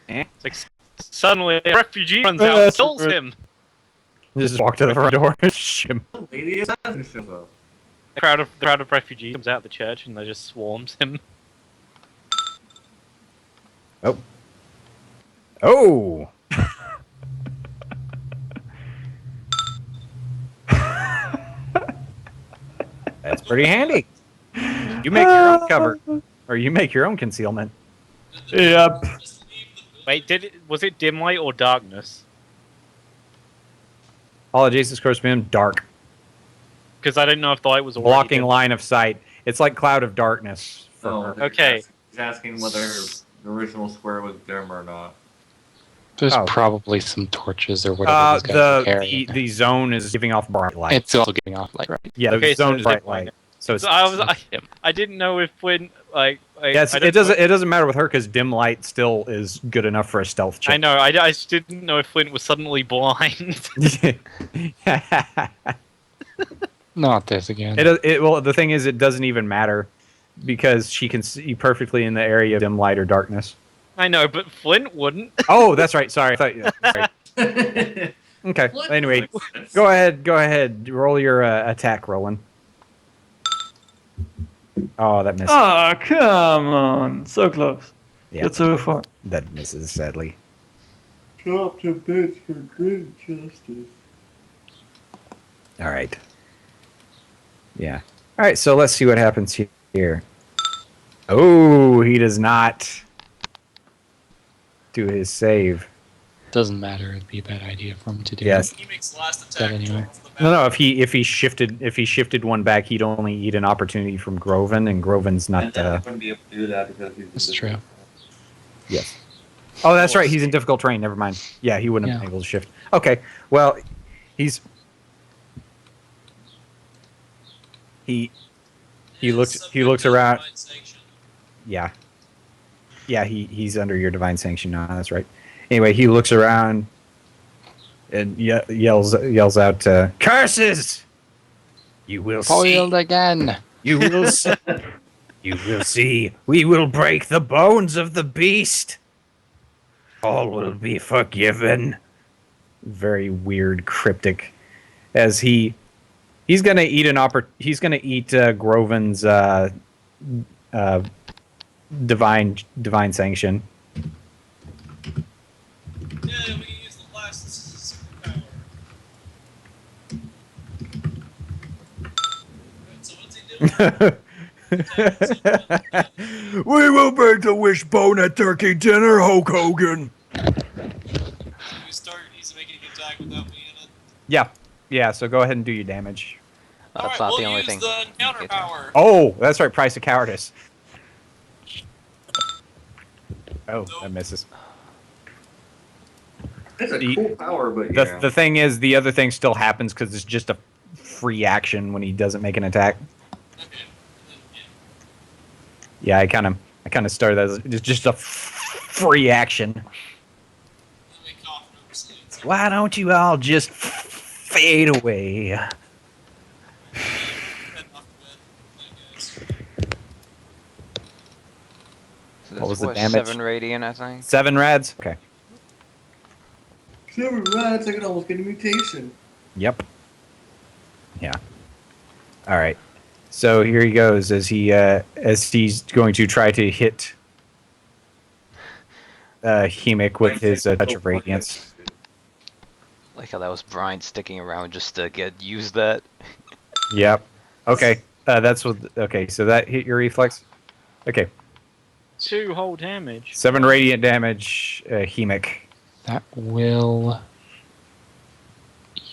it's like suddenly a refugee runs out and kills him. Just walk to the front door and shim. Lady assassin shows up. The crowd of refugees comes out of the church and they just swarms him. Oh. Oh! That's pretty handy. You make your own cover. Or you make your own concealment. Yep. Just leave the building. Wait, was it dim light or darkness? All adjacent scores been dark. Because I didn't know if the light was already Blocking dim. line of sight. It's like cloud of darkness. For No, her. Okay. He's asking whether the original square was dim or not. There's Oh. probably some torches or whatever these guys are carrying. the zone is giving off bright light. It's also giving off light, right? Yeah, Okay, the so zone it's is bright different. light. So it's So I didn't know if Flint yes, I it doesn't matter with her because dim light still is good enough for a stealth check. I know. I just didn't know if Flint was suddenly blind. Not this again. Well, the thing is, it doesn't even matter because she can see perfectly in the area of dim light or darkness. I know, but Flint wouldn't. Oh, that's right. Sorry. I thought, sorry. Okay. Anyway, go ahead. Roll your attack, Roland. Oh, that missed. Ah, come on. So close. Yeah. Yet so far. That misses, sadly. Drop to bits for great justice. All right. Yeah. All right. So let's see what happens here. Oh, he does not do his save. Doesn't matter. It'd be a bad idea for him to do. Yes. He makes the last That attack anyway. towards the No. back. If he shifted one back, he'd only eat an opportunity from Groven, and Groven's not. wouldn't be able to do that because he's. That's true. Yes. Oh, that's right. He's in difficult terrain. Never mind. Yeah, he wouldn't have Yeah. been able to shift. Okay. Well, he looks around. Divine sanction. Yeah. Yeah, he's under your divine sanction now. That's right. Anyway, he looks around and yells out, "Curses! You will Foiled see. again. You will see. You will see. We will break the bones of the beast. All will be forgiven." Very weird, cryptic. As he's gonna eat he's gonna eat Groven's divine sanction. Yeah, we can use the last superpower. Alright, so what's he doing? We will break the wishbone at turkey dinner, Hulk Hogan. He's making an attack without me in it. Yeah. So go ahead and do your damage. That's Alright, not we'll the only use thing. the counter power. Oh, that's right. Price of cowardice. Oh, that misses. It's a The- cool power, but The yeah. the thing is, the other thing still happens because it's just a free action when he doesn't make an attack. Okay. Yeah, I kind of started that as it's just a free action. Let me cough and oversleep. So Why don't you all just fade away? head off the bed. Bye, guys. So What was the that's, damage? 7 radiant, I think. 7 rads. Okay. 7 rats, I could almost get a mutation. Yep. Yeah. All right. So here he goes as he's going to try to hit Hemic with his touch of radiance. Like how that was Brian sticking around just to use that. Yep. Okay. That's what. Okay. So that hit your reflex. Okay. 2 whole damage. 7 radiant damage, Hemic. That will.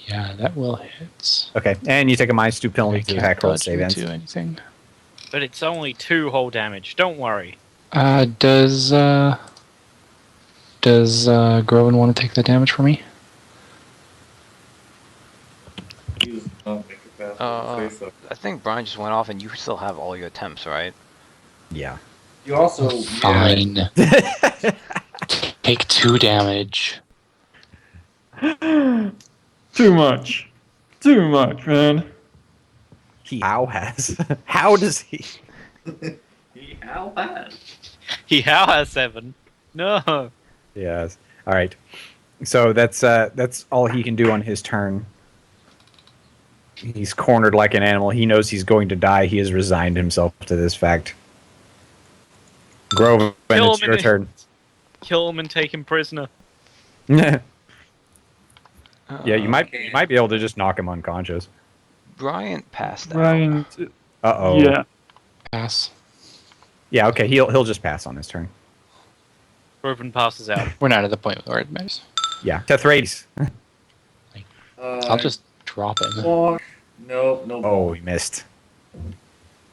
Yeah, that will hit. Okay, and you take a -2 penalty I to can't attack roll dodge save you ends. to anything. But it's only 2 whole damage. Don't worry. Does Groven want to take the damage for me? I think Brian just went off, and you still have all your attempts, right? Yeah. You also Fine. Take 2 damage. Too much. Too much, man. He how has. How does he? He how has. He now has 7. No. Yes. All right. So that's all he can do on his turn. He's cornered like an animal. He knows he's going to die. He has resigned himself to this fact. Groven, Kill it's him your in turn. Kill him and take him prisoner. Yeah, you might be able to just knock him unconscious. Brian passed out. Brian. Uh-oh. Yeah. Pass. Yeah, okay, he'll just pass on his turn. Groven passes out. We're not at the point where it matters. Yeah. Tethrades. I'll just drop him. No, no. Oh, he missed. Can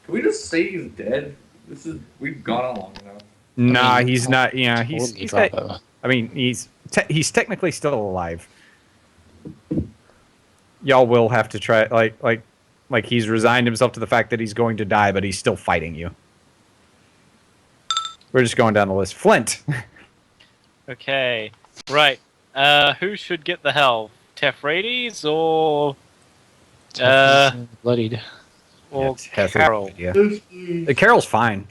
we just say he's dead? We've gone on long enough. Nah, mean, he's not. Yeah, Totally he's drop got, him. I mean, he's technically still alive. Y'all will have to try like he's resigned himself to the fact that he's going to die, but he's still fighting you. We're just going down the list. Flint. Okay. Right. Who should get the health? Tephrades or Bloodied. Carol? Yeah. Carol's fine.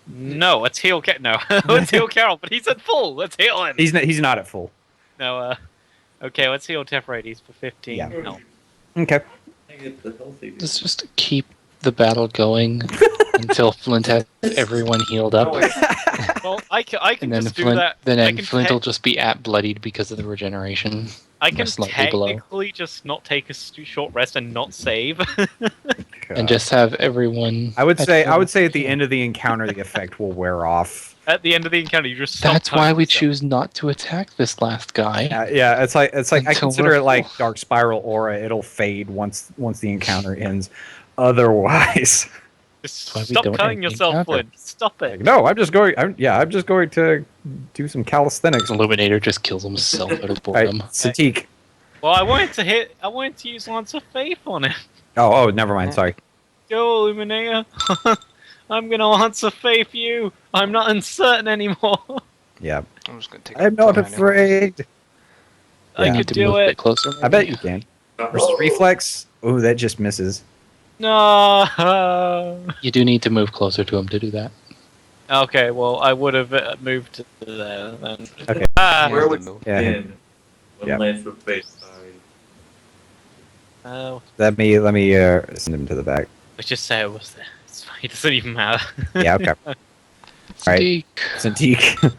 No, let's heal. No, let's heal Carol. But he's at full. Let's heal him. He's not at full. No. Okay, let's heal Tephrades for 15. Yeah. No. Okay. Let's just keep the battle going until Flint has everyone healed up. Well, I can And then just do Flint, that. then Flint will just be at bloodied because of the regeneration. I can slightly below. technically just not take a short rest and not save. And just have everyone. I would say at the end of the encounter the effect will wear off. At the end of the encounter, you just stop. That's why time we yourself. choose not to attack this last guy. Yeah, it's like I Until consider we're it like full. Dark Spiral Aura. It'll fade once the encounter ends. Otherwise, Just why we stop don't cutting end the yourself, encounter. Flint. Stop it. no, I'm just going to do some calisthenics. Illuminator just kills himself out of All right, boredom. Satik. Well, I wanted to use Lance of Faith on it. Oh, never mind. Sorry. Go, Illuminator. I'm gonna Lance of Faith you. I'm not uncertain anymore. Yeah. I'm just gonna take. I'm the not turn anyway. afraid. I Yeah. could to do move a it. bit closer. I bet you can. Versus reflex. Oh, that just misses. No. You do need to move closer to him to do that. Okay, well, I would have moved to there then. Okay. Ah. Yeah. Where would move. Yeah. been when Yeah. Lance of Face died? Oh, Let me send him to the back. let's just say it was there. It's fine. It doesn't even matter. Yeah. Okay. Right. Sadiq. Satik.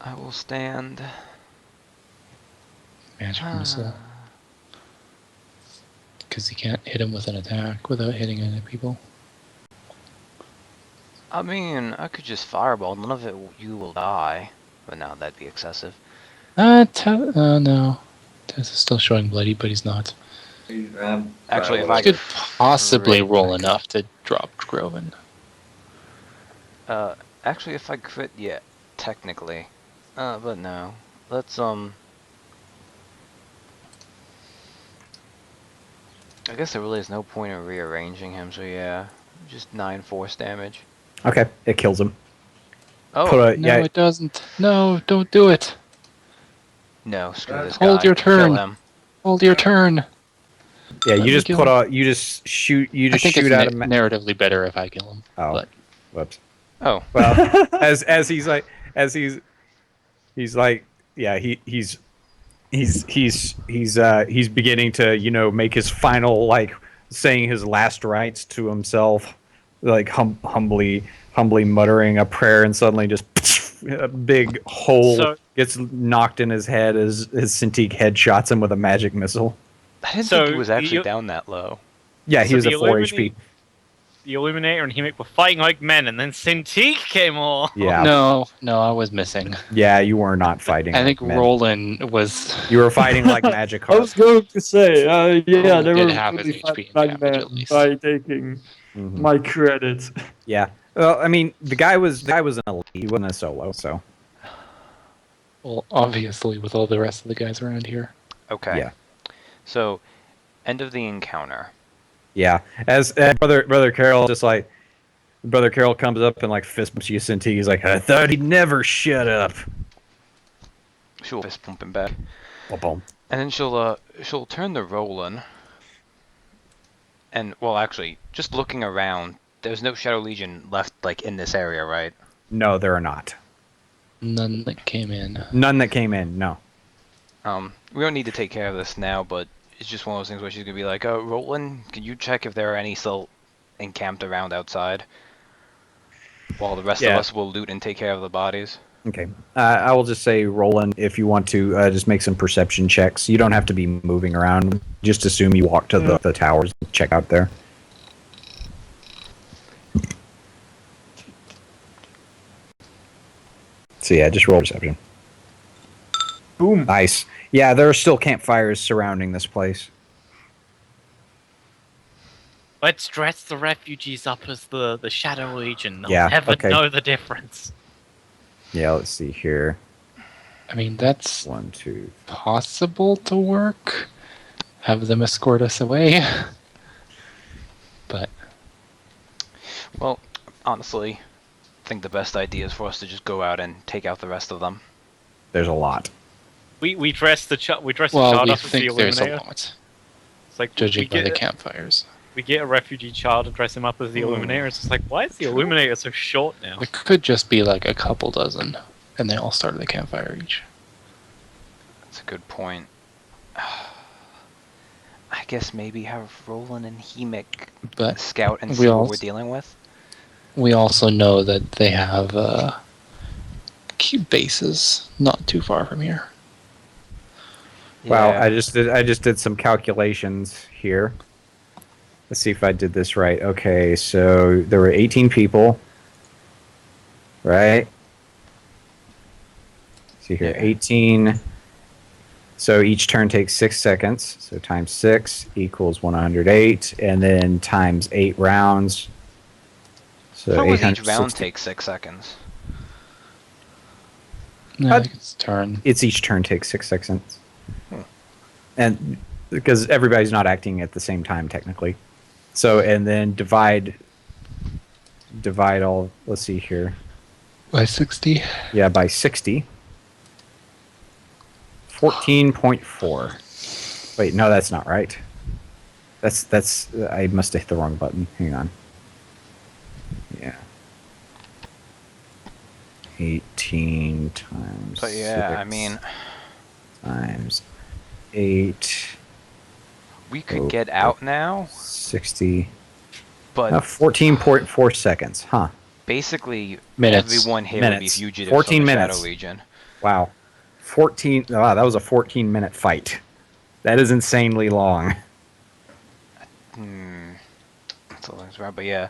I will stand. Magic missile. Because he can't hit him with an attack without hitting any people. I mean, I could just fireball. None of it, you will die. But now that'd be excessive. No. Tess is still showing bloody, but he's not. Actually, if I I could possibly crit, roll enough to drop Groven. Actually, if I crit, yeah, technically. But no. Let's I guess there really is no point in rearranging him. So yeah, just 9 force damage. Okay. It kills him. Oh Put a, No, yeah. it doesn't. No, don't do it. no! Screw this guy. Hold your turn. Kill him. Hold your turn. Yeah. Let You me just kill put him. a. You just shoot. You just I think shoot it's out of. narratively better if I kill him. Oh. But Whoops. Oh. Well, as he's like yeah, he's beginning to make his final saying his last rites to himself, like humbly muttering a prayer, and suddenly just a big hole So- gets knocked in his head as his Cintiq head shots him with a magic missile. I didn't So think he was actually you- down that low. Yeah, So he was the at 4 HP. The Illuminator and Hemic were fighting like men, and then Cintiq came along. Yeah, No, I was missing. yeah, you were not fighting. I think like men. Roland was. You were fighting like Magic I was Heart. going to say, yeah, Roland they did were have his really HP and fighting damage, back at least. by taking Mhm. my credit. Yeah. Well, I mean, the guy was an elite. He wasn't a solo, so Well, obviously, with all the rest of the guys around here. Okay. Yeah. So, end of the encounter. yeah. As brother Carol just like Brother Carol comes up and like fist bumps you, Cintiq. He's like, I thought he'd never shut up. She'll fist pump him back, Boom, boom. and then she'll turn to Roland. And well, actually, just looking around, there's no Shadow Legion left like in this area, right? No, there are not. None that came in. None that came in. No. We don't need to take care of this now, but it's just one of those things where she's gonna be like, "Oh, Roland, can you check if there are any still encamped around outside?" While the rest of Yeah. us will loot and take care of the bodies. Okay. I will just say, Roland, if you want to, just make some perception checks. You don't have to be moving around. Just assume you walk to the towers and check out there. So yeah, just roll perception. Boom. Nice. Yeah, there are still campfires surrounding this place. Let's dress the refugees up as the Shadow Legion. They'll Yeah, never okay. know the difference. Yeah, let's see here. I mean, that's 1, 2. possible to work. Have them escort us away. But Well, honestly, I think the best idea is for us to just go out and take out the rest of them. There's a lot. We dress the child we up as the think there's a Illuminator. lot, It's like judging by the campfires. we get a refugee child and dress him up as the Illuminator. It's just like, why is the Illuminator so short now? It could just be like a couple dozen, and they all start at the campfire each. That's a good point. I guess maybe have Roland and Hemic But scout and we see what also- we're dealing with. we also know that they have cube bases not too far from here. Wow, Yeah. I just did some calculations here. Let's see if I did this right. Okay, so there were 18 people, right? See here, Yeah. 18. So each turn takes 6 seconds. So times 6 equals 108, and then times 8 rounds. So How does each round 860. take 6 seconds? No, I think it's turn. It's each turn takes 6 seconds. And because everybody's not acting at the same time technically. So and then divide all, let's see here. By 60? Yeah, by 60. 14.4. Wait, no, that's not right. That's I must have hit the wrong button. Hang on. Yeah. 18 times But yeah, I 6 mean, times 8, we could Oh, get out now, 60. but 14.4 seconds, huh? basically Minutes. everyone here would be Minutes. fugitives 14 from the minutes. Shadow Legion. Wow. 14. Wow, that was a 14-minute fight. That is insanely long. That's all that's right, but yeah,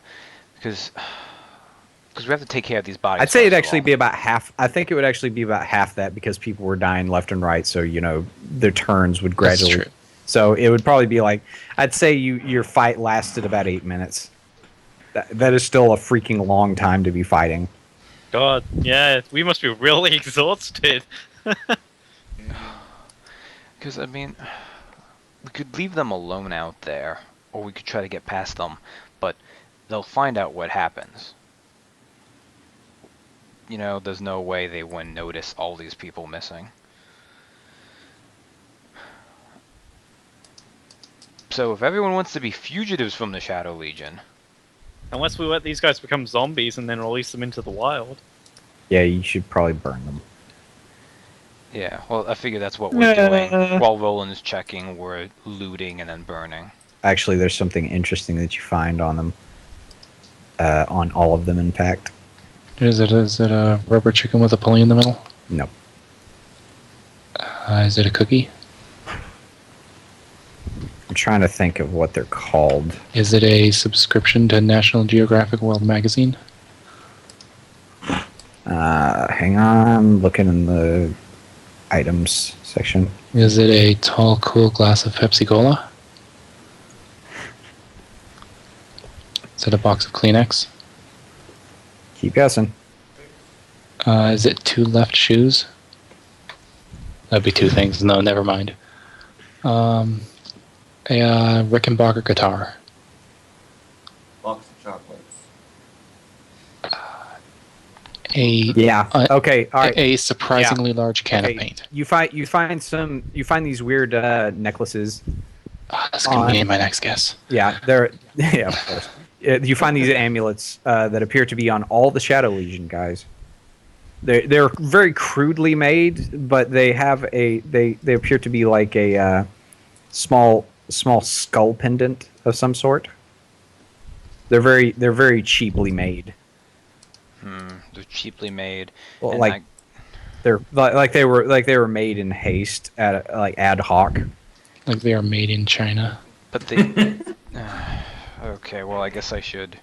because we have to take care of these bodies. I'd say first it'd of actually all. be about half. I think it would actually be about half that because people were dying left and right. So, you know, their turns would That's gradually. true. So it would probably be like, I'd say your fight lasted about 8 minutes. That is still a freaking long time to be fighting. God, yeah, we must be really exhausted. Because, I mean, we could leave them alone out there, or we could try to get past them, but they'll find out what happens. You know, there's no way they wouldn't notice all these people missing. So if everyone wants to be fugitives from the Shadow Legion, Unless we let these guys become zombies and then release them into the wild. Yeah, you should probably burn them. yeah, well, I figure that's what we're doing. While Roland is checking, we're looting and then burning. Actually, there's something interesting that you find on them. On all of them, in fact. Is it a rubber chicken with a pulley in the middle? No. Is it a cookie? I'm trying to think of what they're called. Is it a subscription to National Geographic World Magazine? Hang on, looking in the items section. Is it a tall, cool glass of Pepsi Cola? Is it a box of Kleenex? Keep guessing. Is it 2 left shoes? That'd be 2 things. No, never mind. A Rickenbacker guitar. Box of chocolates. Yeah. Okay. All right. A surprisingly large can of Okay, paint. You find these weird necklaces. That's gonna be my next guess. Yeah, they're yeah, of course. You find these amulets that appear to be on all the Shadow Legion guys. They're very crudely made, but they have they appear to be like a small skull pendant of some sort. They're very cheaply made. They're cheaply made. Well, and like they're like they were made in haste at like ad hoc. Like they are made in China. But they. Okay, well, I guess I should.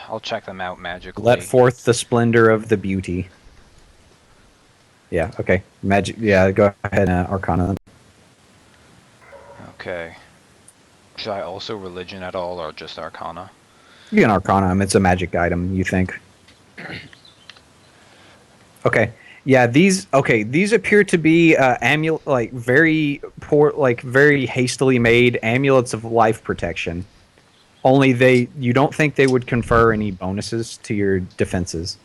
I'll check them out magically. Let forth the splendor of the beauty. Yeah. Okay. Magic. Yeah. Go ahead, Arcana. Okay. Should I also religion at all, or just Arcana? You can Arcana 'em. It's a magic item. You think? Okay. Yeah. These appear to be like very poor, like very hastily made amulets of life protection. Only you don't think they would confer any bonuses to your defenses.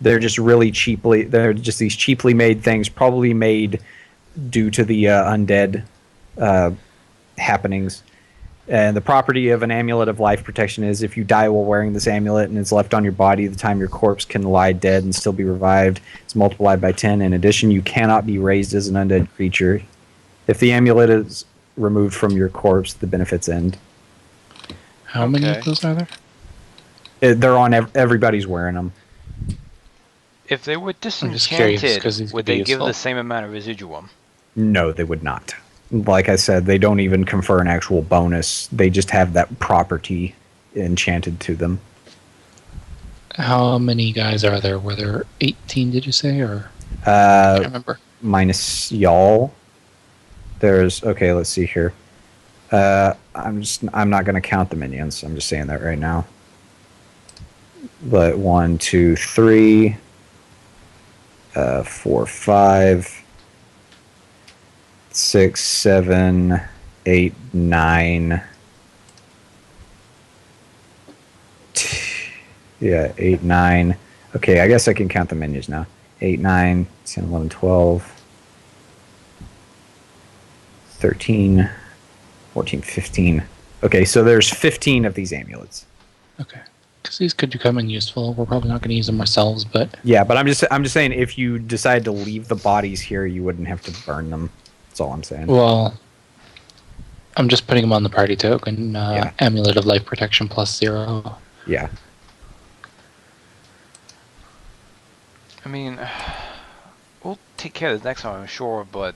They're just they're just these cheaply made things, probably made due to the undead happenings. And the property of an amulet of life protection is if you die while wearing this amulet and it's left on your body, the time your corpse can lie dead and still be revived, it's multiplied by 10. In addition, you cannot be raised as an undead creature. If the amulet is removed from your corpse, the benefits end. How many Okay. of those are there? They're on everybody's wearing them. If they were just curious, 'cause disenchanted, these would could be they give useful. the same amount of residuum? No, they would not. Like I said, they don't even confer an actual bonus. They just have that property enchanted to them. How many guys are there? Were there 18, did you say? Or I can't remember. Minus y'all. Okay, let's see here. I'm not going to count the minions. I'm just saying that right now. But 1, 2, 3, 4, 5, 6, 7, 8, 9. Yeah, 8, 9. Okay, I guess I can count the minions now. 8, 9, 10, 11, 12, 13, 14, 15. Okay, so there's 15 of these amulets. Okay. Because these could become useful. We're probably not going to use them ourselves, but Yeah, but I'm just saying if you decide to leave the bodies here, you wouldn't have to burn them. That's all I'm saying. well, I'm just putting them on the party token. Yeah. Amulet of life protection +0. Yeah. I mean, we'll take care of this next time, I'm sure, but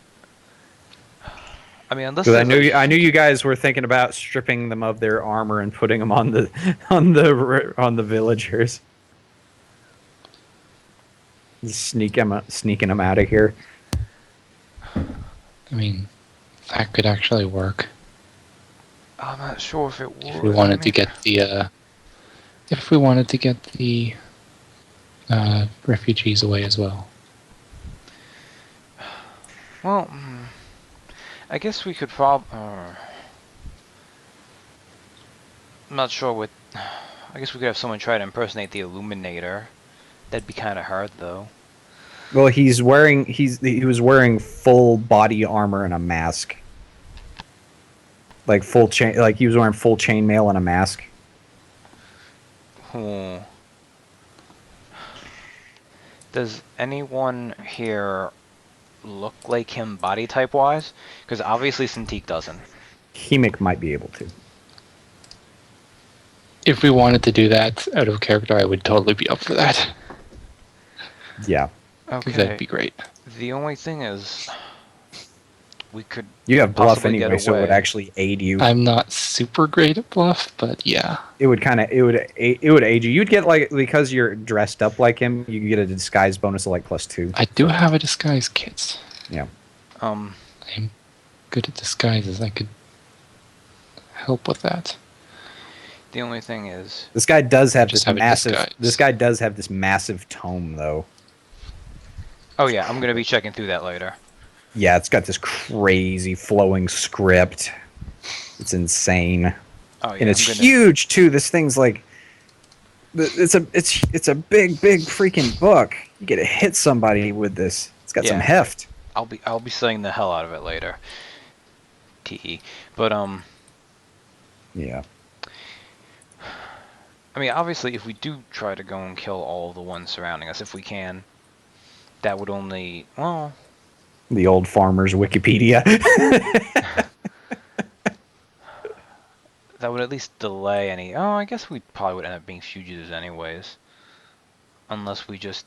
I mean, unless Because there's I knew you guys were thinking about stripping them of their armor and putting them on the villagers. Sneaking them out of here. I mean, that could actually work. I'm not sure if it would. If we wanted to get the refugees away as well. Well, I guess we could I'm not sure what. I guess we could have someone try to impersonate the Illuminator. That'd be kind of hard, though. Well, he was wearing full body armor and a mask. Like full chain, like he was wearing full chainmail and a mask. Does anyone here look like him body type wise? Because obviously Cintiq doesn't. Hemic might be able to. If we wanted to do that out of character, I would totally be up for that. Yeah. 'Cause Okay. that'd be great. The only thing is, we could You have bluff possibly get anyway, so it would away. actually aid you. I'm not super great at bluff, but yeah. It would aid you. You'd get like, because you're dressed up like him, you could get a disguise bonus of like +2. I do have a disguise kit. Yeah. I'm good at disguises. I could help with that. The only thing is, This guy does have Just this have it massive. disguised. This guy does have this massive tome, though. oh yeah, I'm gonna be checking through that later. Yeah, it's got this crazy flowing script. It's insane, Oh yeah, and it's I'm gonna, huge too. This thing's like, it's a big freaking book. You get to hit somebody with this. It's got some Yeah. heft. I'll be saying the hell out of it later. Te. But Yeah. I mean, obviously, if we do try to go and kill all the ones surrounding us, if we can, that would only, well, The old farmer's Wikipedia. that would at least delay any. Oh, I guess we probably would end up being fugitives anyways, unless we just.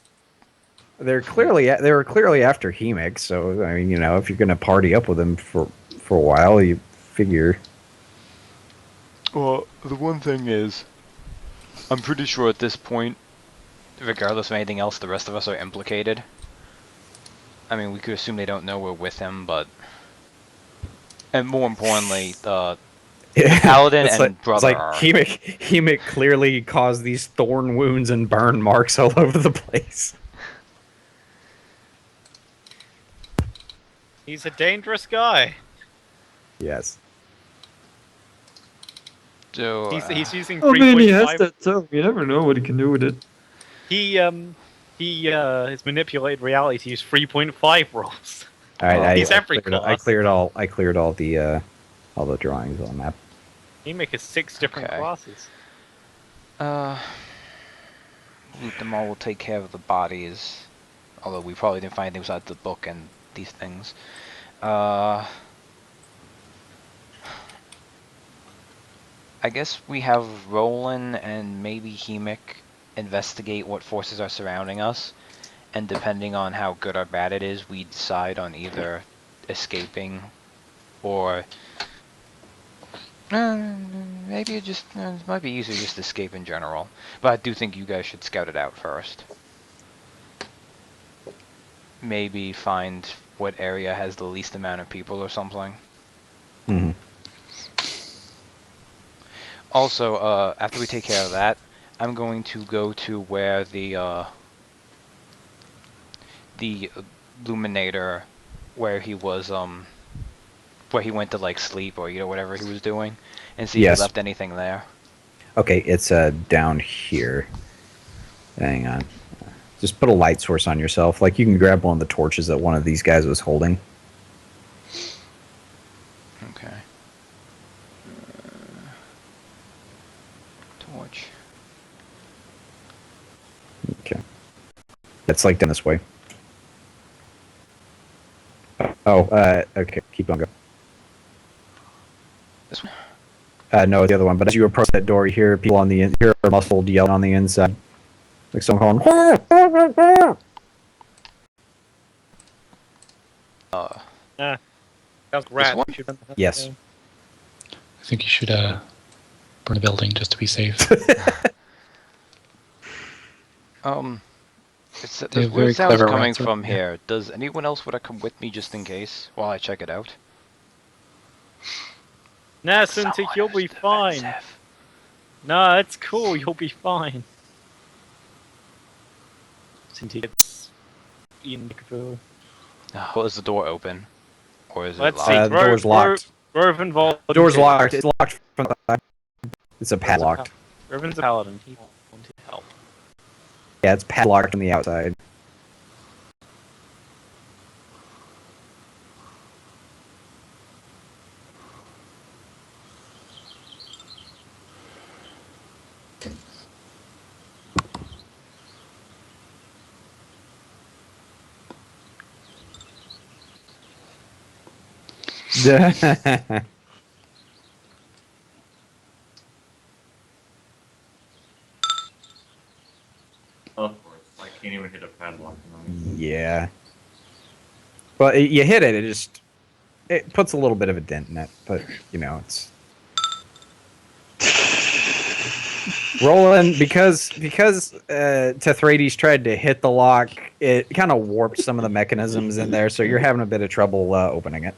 they were clearly after Hemic, so I mean, you know, if you're gonna party up with him for a while, you figure. Well, the one thing is, I'm pretty sure at this point, regardless of anything else, the rest of us are implicated. I mean, we could assume they don't know we're with him, but. And more importantly, Paladin It's and like, brother it's like are. Hemic clearly caused these thorn wounds and burn marks all over the place. He's a dangerous guy. Yes. So, He's using I mean, he has 3.5. that tome. You never know what he can do with it. He has manipulated reality to use 3.5 rolls. All right. He's every I class. cleared all the drawings on that. He make us 6 different Okay. classes. loot them all. We'll take care of the bodies. Although we probably didn't find anything besides the book and these things. I guess we have Roland and maybe Hemic investigate what forces are surrounding us, and depending on how good or bad it is, we decide on either escaping or maybe it might be easier just to escape in general. But I do think you guys should scout it out first. Maybe find what area has the least amount of people or something. Mhm. Also, after we take care of that, I'm going to go to where the Illuminator, where he was, where he went to like sleep or whatever he was doing, and see if Yes. he left anything there. Okay, it's down here. Hang on. Just put a light source on yourself. Like, you can grab one of the torches that one of these guys was holding. Okay. Torch. Okay. It's like down this way. Oh, okay. Keep on going. This one. No, the other one. But as you approach that door, you hear people on the hear a muffled yelling on the inside, like someone calling. That was rat. one? We should run the- Yes. I think you should burn the building just to be safe. It's They're the very weird sounds clever coming rats up from here. here. Does anyone else want to come with me just in case while I check it out? Nah, Cintiq, you'll be fine. defensive. Nah, it's cool. You'll be fine. Cintiq gets Ian Nickville. Well, is the door open? Or is it Let's locked? see. The door's locked. Roven volunteers. The door's locked. It's locked from the side. It's a padlocked. Roven's a paladin. He wanted help. Yeah, it's padlocked on the outside. Yeah. Well, you hit it. It puts a little bit of a dent in it, but you know it's rolling because Tethrades tried to hit the lock. It kind of warped some of the mechanisms in there, so you're having a bit of trouble opening it.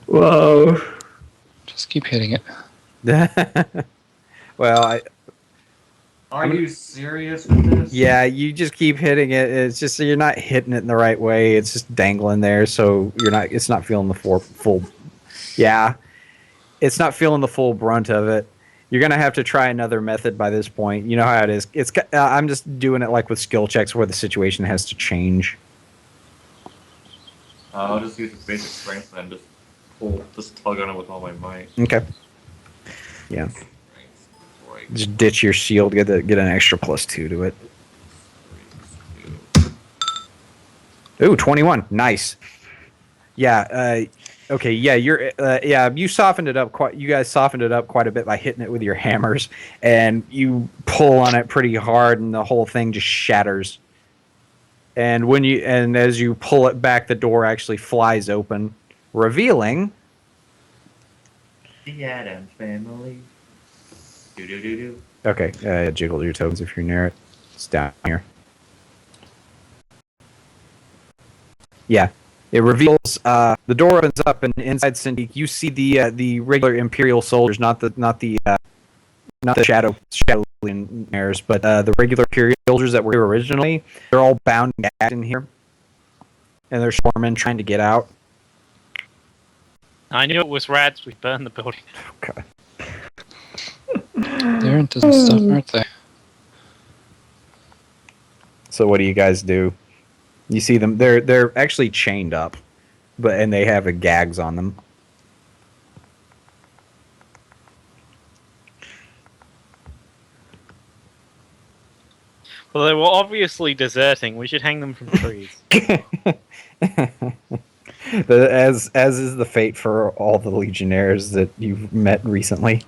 Whoa. Just keep hitting it. Well, Are you serious with this? yeah, you just keep hitting it. It's just you're not hitting it in the right way. It's just dangling there, so it's not feeling the full. Yeah, it's not feeling the full brunt of it. You're gonna have to try another method by this point. You know how it is. I'm just doing it like with skill checks where the situation has to change. I'll just use its basic strength and just tug on it with all my might. Okay. Yeah. Strength, right, Just ditch your shield. Get an extra +2 to it. 2. Ooh, 21. Nice. Yeah. Okay. Yeah. You softened it up quite. You guys softened it up quite a bit by hitting it with your hammers, and you pull on it pretty hard, and the whole thing just shatters. And as you pull it back, the door actually flies open, revealing. The Addams Family. Do do do do. Okay. Jiggle your toes if you're near it. It's down here. Yeah. It reveals the door opens up, and inside Cintiq, you see the regular Imperial soldiers, not the shadow legionnaires, but the regular Imperial soldiers that were here originally. They're all bound and gagged in here, and they're swarming, trying to get out. I knew it was rats. We burned the building. Okay. They're into some stuff, aren't they? So what do you guys do? You see them? They're actually chained up, and they have gags on them. Well, they were obviously deserting. We should hang them from trees. As is the fate for all the legionnaires that you've met recently.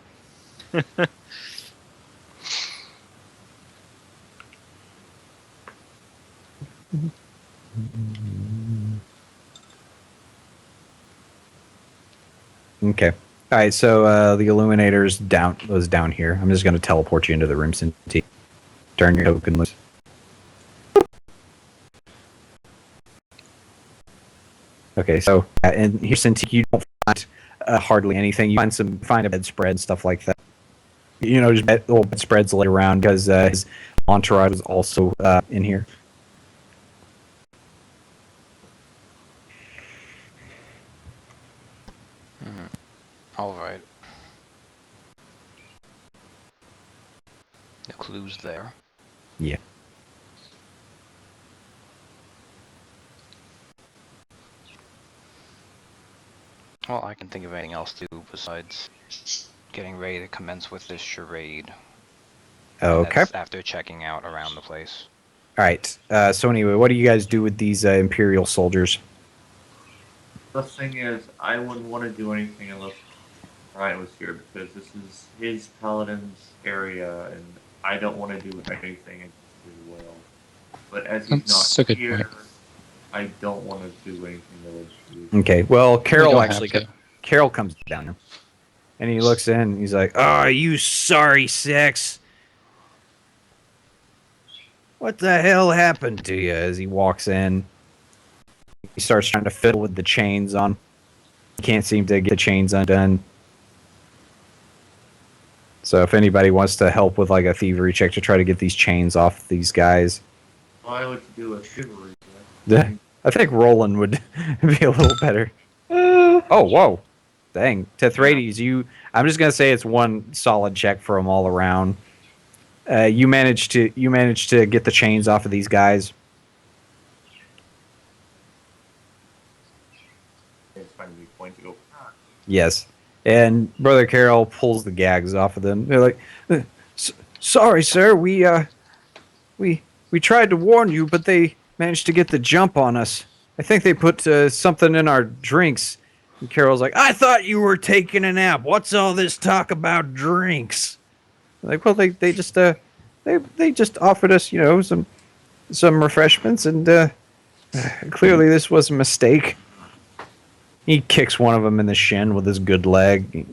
Okay. All right. So the illuminator's was down here. I'm just going to teleport you into the room, Cintiq. Turn your token loose. Okay. So and here, Cintiq, you don't find hardly anything. You find a bedspread and stuff like that. You know, just little bedspreads laid around because his entourage was also in here. All right. The clue's there. Yeah. Well, I can think of anything else to do besides getting ready to commence with this charade. And Okay. that's after checking out around the place. All right. So anyway, what do you guys do with these Imperial soldiers? The thing is, I wouldn't want to do anything unless Ryan was here because this is his paladin's area, and I don't want to do anything as well. But as he's That's a not good here, point. I don't want to do anything that would do. Okay. Well, Carol don't actually have to. Carol comes down here, and he looks in. And he's like, "Oh, you sorry sex! What the hell happened to you?" As he walks in, he starts trying to fiddle with the chains on. He can't seem to get the chains undone. So if anybody wants to help with like a thievery check to try to get these chains off these guys, Why would you do a chivalry check? I think Roland would be a little better. Oh, whoa. Dang. Tethrades, I'm just gonna say it's one solid check for them all around. You managed to get the chains off of these guys. It's fine to be point to go. Yes. And Brother Carol pulls the gags off of them. They're like, "Sorry, sir. We tried to warn you, but they managed to get the jump on us. I think they put something in our drinks." And Carol's like, "I thought you were taking a nap. What's all this talk about drinks?" Like, well, they just offered us, some some refreshments, and clearly this was a mistake. He kicks one of them in the shin with his good leg.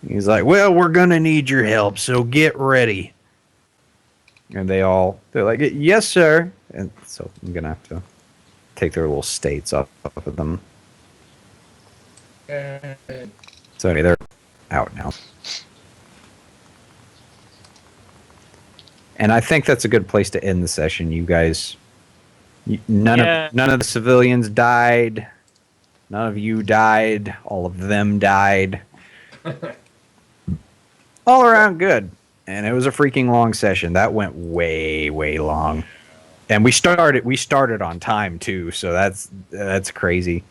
He's like, well, we're going to need your help, so get ready. And they're like, yes, sir. And so I'm going to have to take their little states off of them. So anyway, they're out now. And I think that's a good place to end the session. You guys, none of the civilians died. None of you died. All of them died. All around good. And it was a freaking long session. That went way, way long. And we started on time too, so that's crazy.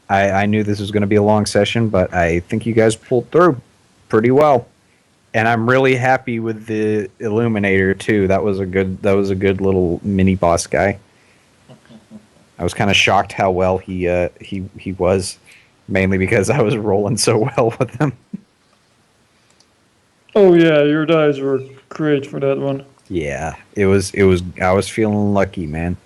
I knew this was going to be a long session, but I think you guys pulled through pretty well. And I'm really happy with the Illuminator too. That was a good little mini boss guy. I was kind of shocked how well he was, mainly because I was rolling so well with him. Oh yeah, your dice were great for that one. Yeah, it was. I was feeling lucky, man.